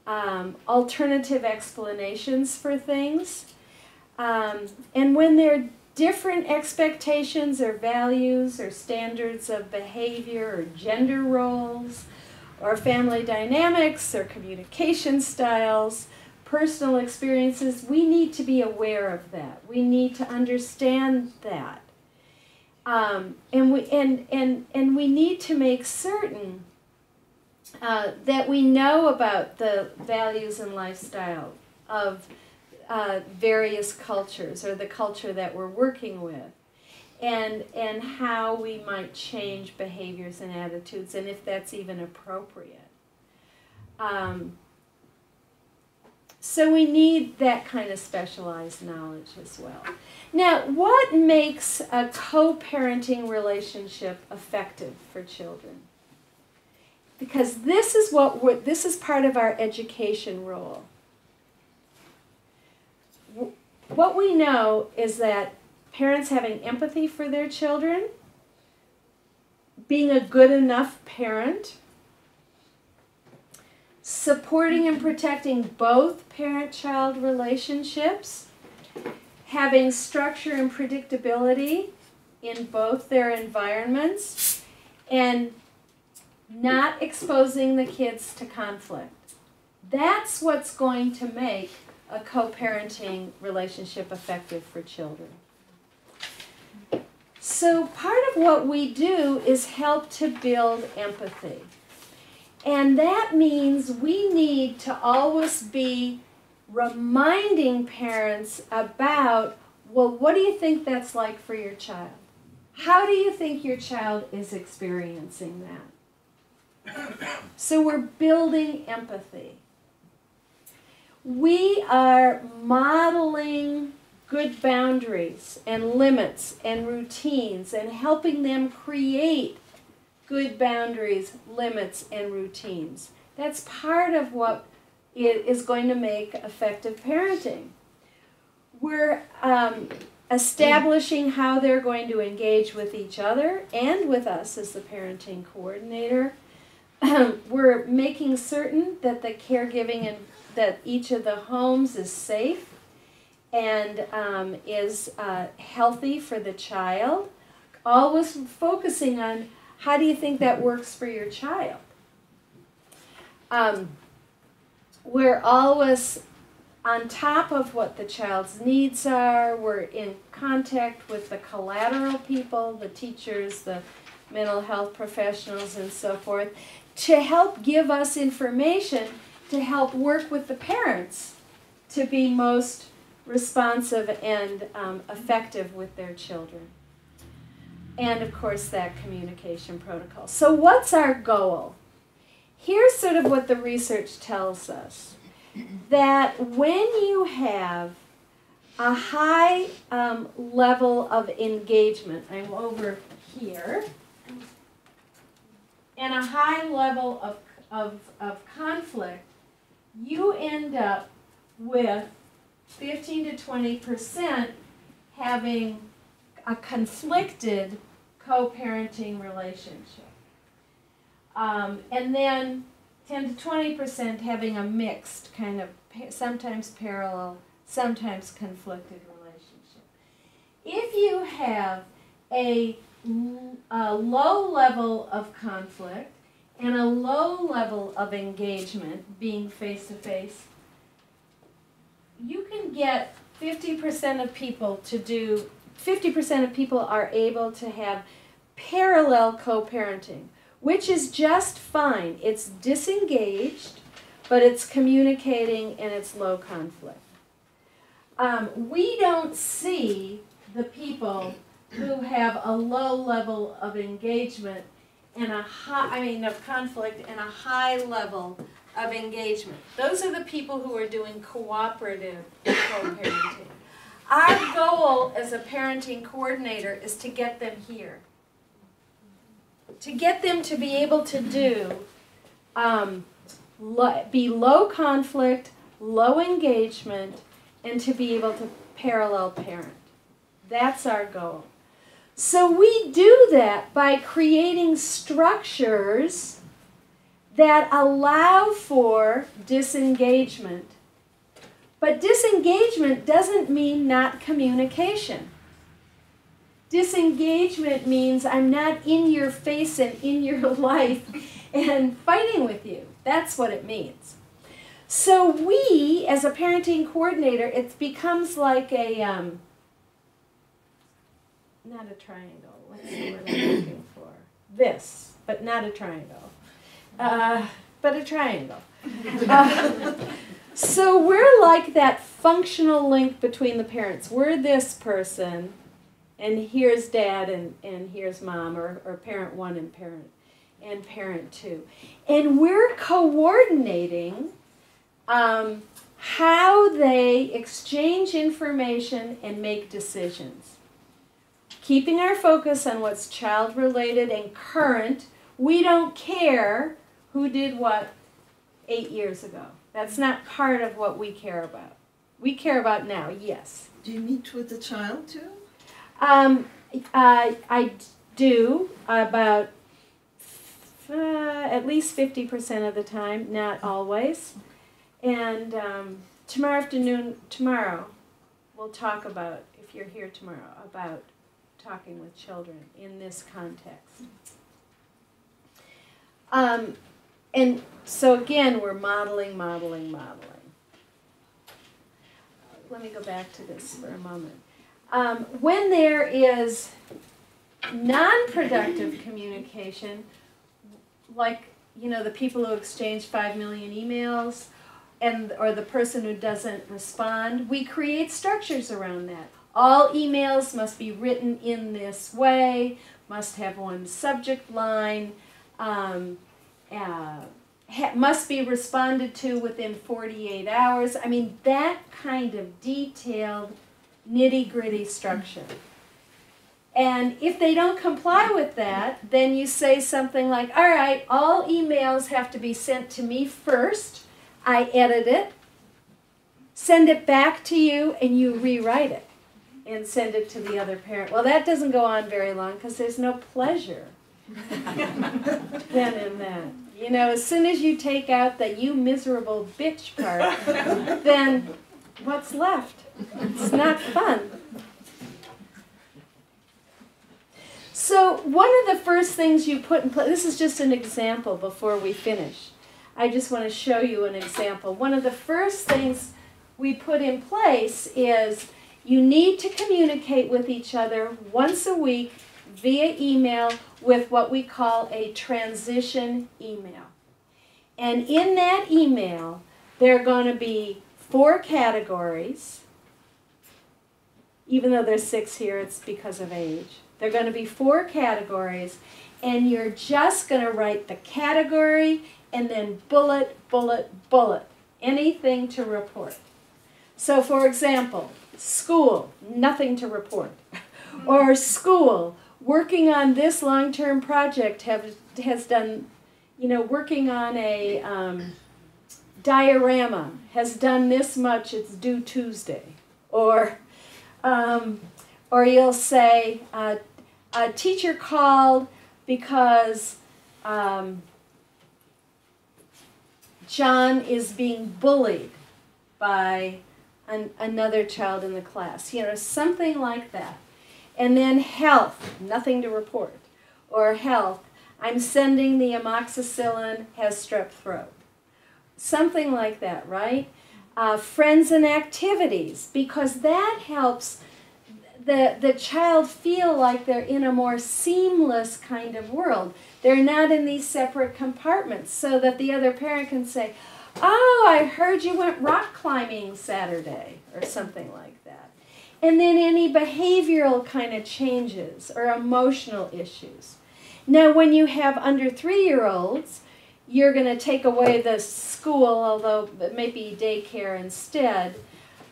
alternative explanations for things. And when there are different expectations or values or standards of behavior or gender roles or family dynamics or communication styles, personal experiences, we need to be aware of that. We need to understand that. And we need to make certain that we know about the values and lifestyle of various cultures, or the culture that we're working with, and how we might change behaviors and attitudes, and if that's even appropriate. So we need that kind of specialized knowledge as well. Now, what makes a co-parenting relationship effective for children? Because this is this is part of our education role. What we know is that parents having empathy for their children, being a good enough parent, supporting and protecting both parent-child relationships, having structure and predictability in both their environments, and not exposing the kids to conflict. That's what's going to make a co-parenting relationship effective for children. So part of what we do is help to build empathy. And that means we need to always be reminding parents about, well, what do you think that's like for your child? How do you think your child is experiencing that? So we're building empathy. We are modeling good boundaries and limits and routines and helping them create good boundaries, limits, and routines. That's part of what is going to make effective parenting. We're establishing how they're going to engage with each other and with us as the parenting coordinator. We're making certain that the caregiving and that each of the homes is safe and is healthy for the child. Always focusing on, how do you think that works for your child? We're always on top of what the child's needs are. We're in contact with the collateral people, the teachers, the mental health professionals, and so forth, to help give us information to help work with the parents to be most responsive and effective with their children. And of course, that communication protocol. So what's our goal? Here's sort of what the research tells us. That when you have a high level of engagement. I'm over here. And a high level of conflict, you end up with 15 to 20% having a conflicted co-parenting relationship. And then 10 to 20% having a mixed kind of, sometimes parallel, sometimes conflicted relationship. If you have a low level of conflict and a low level of engagement, being face-to-face, you can get 50% of people to do, 50% of people are able to have parallel co-parenting, which is just fine. It's disengaged, but it's communicating and it's low conflict. We don't see the people who have a low level of engagement and a high, of conflict and a high level of engagement. Those are the people who are doing cooperative co-parenting. Our goal as a parenting coordinator is to get them here. To get them to be able to do, be low conflict, low engagement, and to be able to parallel parent. That's our goal. So we do that by creating structures that allow for disengagement. But disengagement doesn't mean not communication. Disengagement means I'm not in your face and in your life and fighting with you. That's what it means. So we, as a parenting coordinator, it becomes like a, not a triangle. What's the word I'm looking for? This, but not a triangle. But a triangle. So we're like that functional link between the parents. We're this person, and here's dad, and here's mom, or parent one and parent two. And we're coordinating how they exchange information and make decisions. Keeping our focus on what's child-related and current. We don't care who did what 8 years ago. That's not part of what we care about. We care about now, yes. Do you meet with the child too? I do about at least 50% of the time, not always. And tomorrow, we'll talk about, if you're here tomorrow, about talking with children in this context. And so again, we're modeling. Let me go back to this for a moment. When there is non-productive communication, like, the people who exchange 5 million emails, or the person who doesn't respond, we create structures around that. All emails must be written in this way, must have one subject line, must be responded to within 48 hours. That kind of detailed, nitty-gritty structure. And if they don't comply with that, then you say something like, all right, all emails have to be sent to me first. I edit it, send it back to you, and you rewrite it and send it to the other parent. Well, that doesn't go on very long because there's no pleasure then in that. As soon as you take out the "you miserable bitch" part, then what's left? It's not fun. So one of the first things you put in place, this is just an example before we finish. I just want to show you an example. One of the first things we put in place is you need to communicate with each other once a week via email with what we call a transition email. And in that email, there are going to be 4 categories. Even though there's 6 here, it's because of age. There are going to be 4 categories, and you're just going to write the category and then bullet, bullet, bullet, anything to report. So for example, school, nothing to report. Or school, working on this long-term project has done, working on a diorama, has done this much, it's due Tuesday. Or you'll say, a teacher called because John is being bullied by another child in the class. Something like that. And then health, nothing to report. Or health, I'm sending the amoxicillin, has strep throat. Something like that, right? Friends and activities, because that helps the child feel like they're in a more seamless kind of world. They're not in these separate compartments, so that the other parent can say, oh, I heard you went rock climbing Saturday, or something like that. And then any behavioral kind of changes or emotional issues. Now, when you have under 3-year-olds, you're going to take away the school, although it may be daycare instead.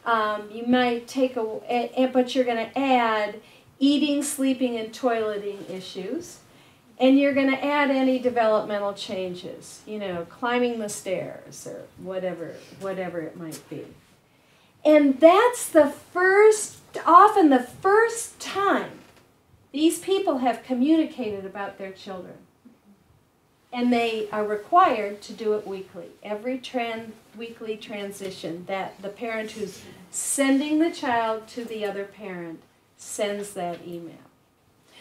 You might take but you're going to add eating, sleeping, and toileting issues. And you're going to add any developmental changes, climbing the stairs or whatever it might be. And that's often the first time these people have communicated about their children. And they are required to do it weekly. Every weekly transition, that the parent who's sending the child to the other parent sends that email.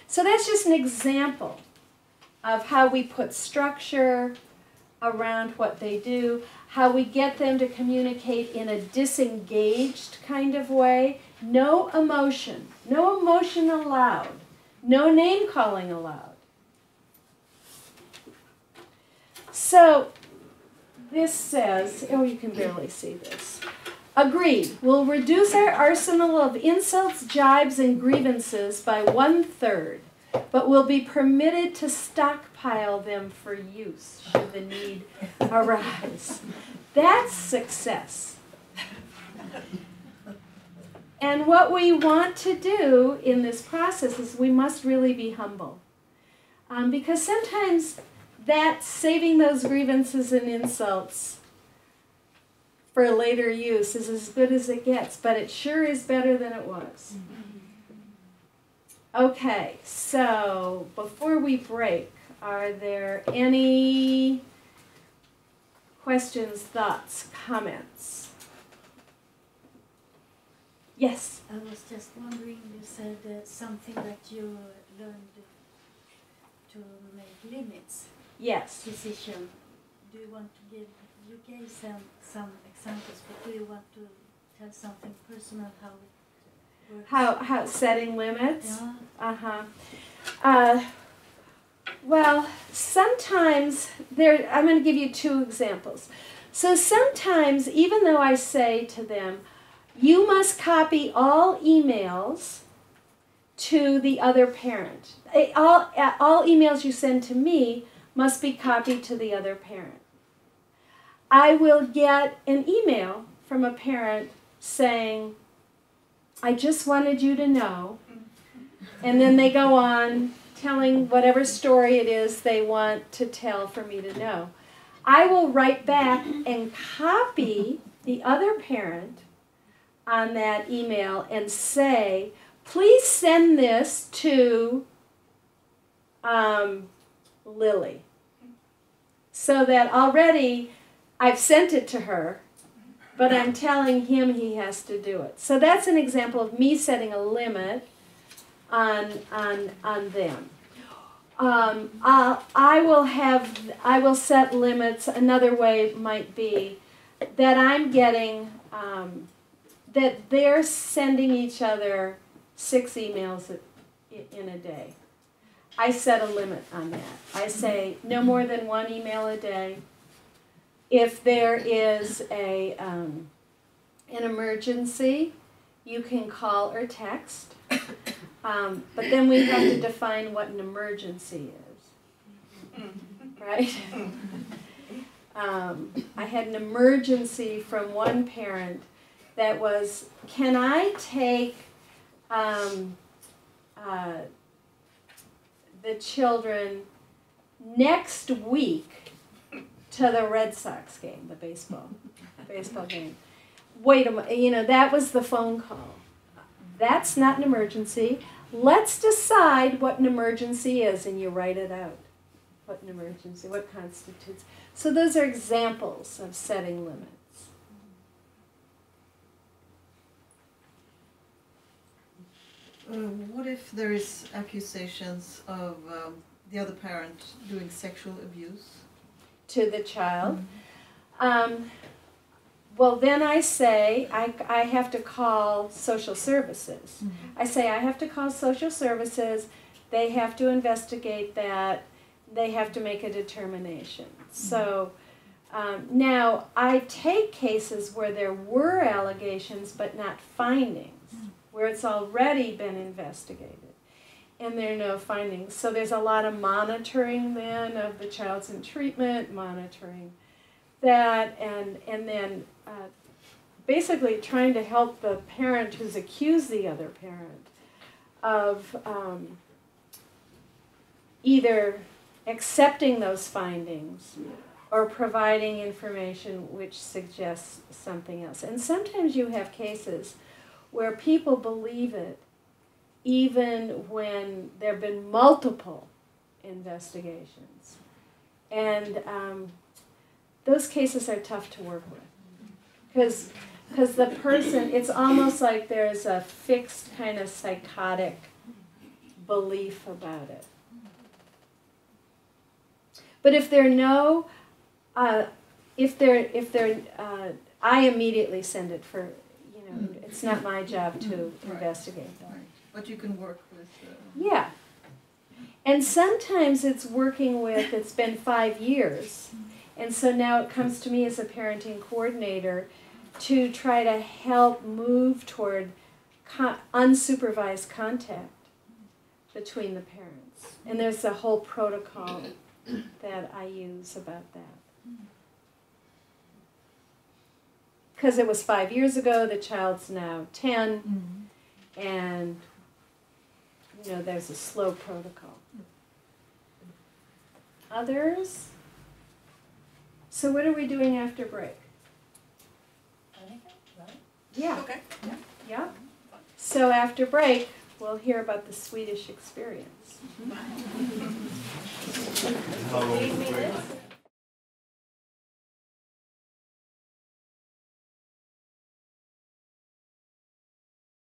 So that's just an example of how we put structure around what they do, how we get them to communicate in a disengaged kind of way. No emotion allowed. No name calling allowed. So this says, you can barely see this. Agreed, we'll reduce our arsenal of insults, jibes, and grievances by 1/3, but will be permitted to stockpile them for use should the need arise. That's success. And what we want to do in this process is we must really be humble. Because sometimes that saving those grievances and insults for later use is as good as it gets, but it sure is better than it was. Okay, so before we break, are there any questions, thoughts, comments? Yes? I was just wondering, you said something that you learned to make limits. Yes. Decision. Do you want to give, you gave some examples, but do you want to tell something personal, how it works? How setting limits? Yeah. Well, sometimes I'm going to give you 2 examples. So sometimes, even though I say to them, you must copy all emails to the other parent. All emails you send to me must be copied to the other parent. I will get an email from a parent saying, I just wanted you to know. And then they go on telling whatever story it is they want to tell for me to know. I will write back and copy the other parent on that email and say, please send this to Lily. So that already I've sent it to her, but I'm telling him he has to do it. So that's an example of me setting a limit on them. I will set limits. Another way might be that I'm getting, that they're sending each other 6 emails in a day. I set a limit on that. I say no more than 1 email a day. If there is an emergency, you can call or text. But then we have to define what an emergency is, right? I had an emergency from one parent that was, can I take the children next week to the Red Sox game, the baseball game? Wait a minute, you know, that was the phone call. That's not an emergency. Let's decide what an emergency is, and you write it out. What an emergency, what constitutes. So those are examples of setting limits. What if there is accusations of the other parent doing sexual abuse? To the child. Well, then I say I have to call social services. I say I have to call social services. They have to investigate that. They have to make a determination. So now I take cases where there were allegations but not findings, where it's already been investigated and there are no findings. So there's a lot of monitoring then of the child's in treatment, monitoring that, and then basically trying to help the parent who's accused the other parent of either accepting those findings or providing information which suggests something else. And sometimes you have cases where people believe it even when there have been multiple investigations. And those cases are tough to work with. Because the person, it's almost like there's a fixed kind of psychotic belief about it. But if there are no, I immediately send it for, you know, it's not my job to investigate that. Right. But you can work with... Yeah. And sometimes it's working with, it's been 5 years, and so now it comes to me as a parenting coordinator to try to help move toward unsupervised contact between the parents. And there's a whole protocol that I use about that. Because it was 5 years ago, the child's now 10, and you know, there's a slow protocol. Others? So what are we doing after break? Yeah. Okay. Yeah. So after break, we'll hear about the Swedish experience. 8 minutes.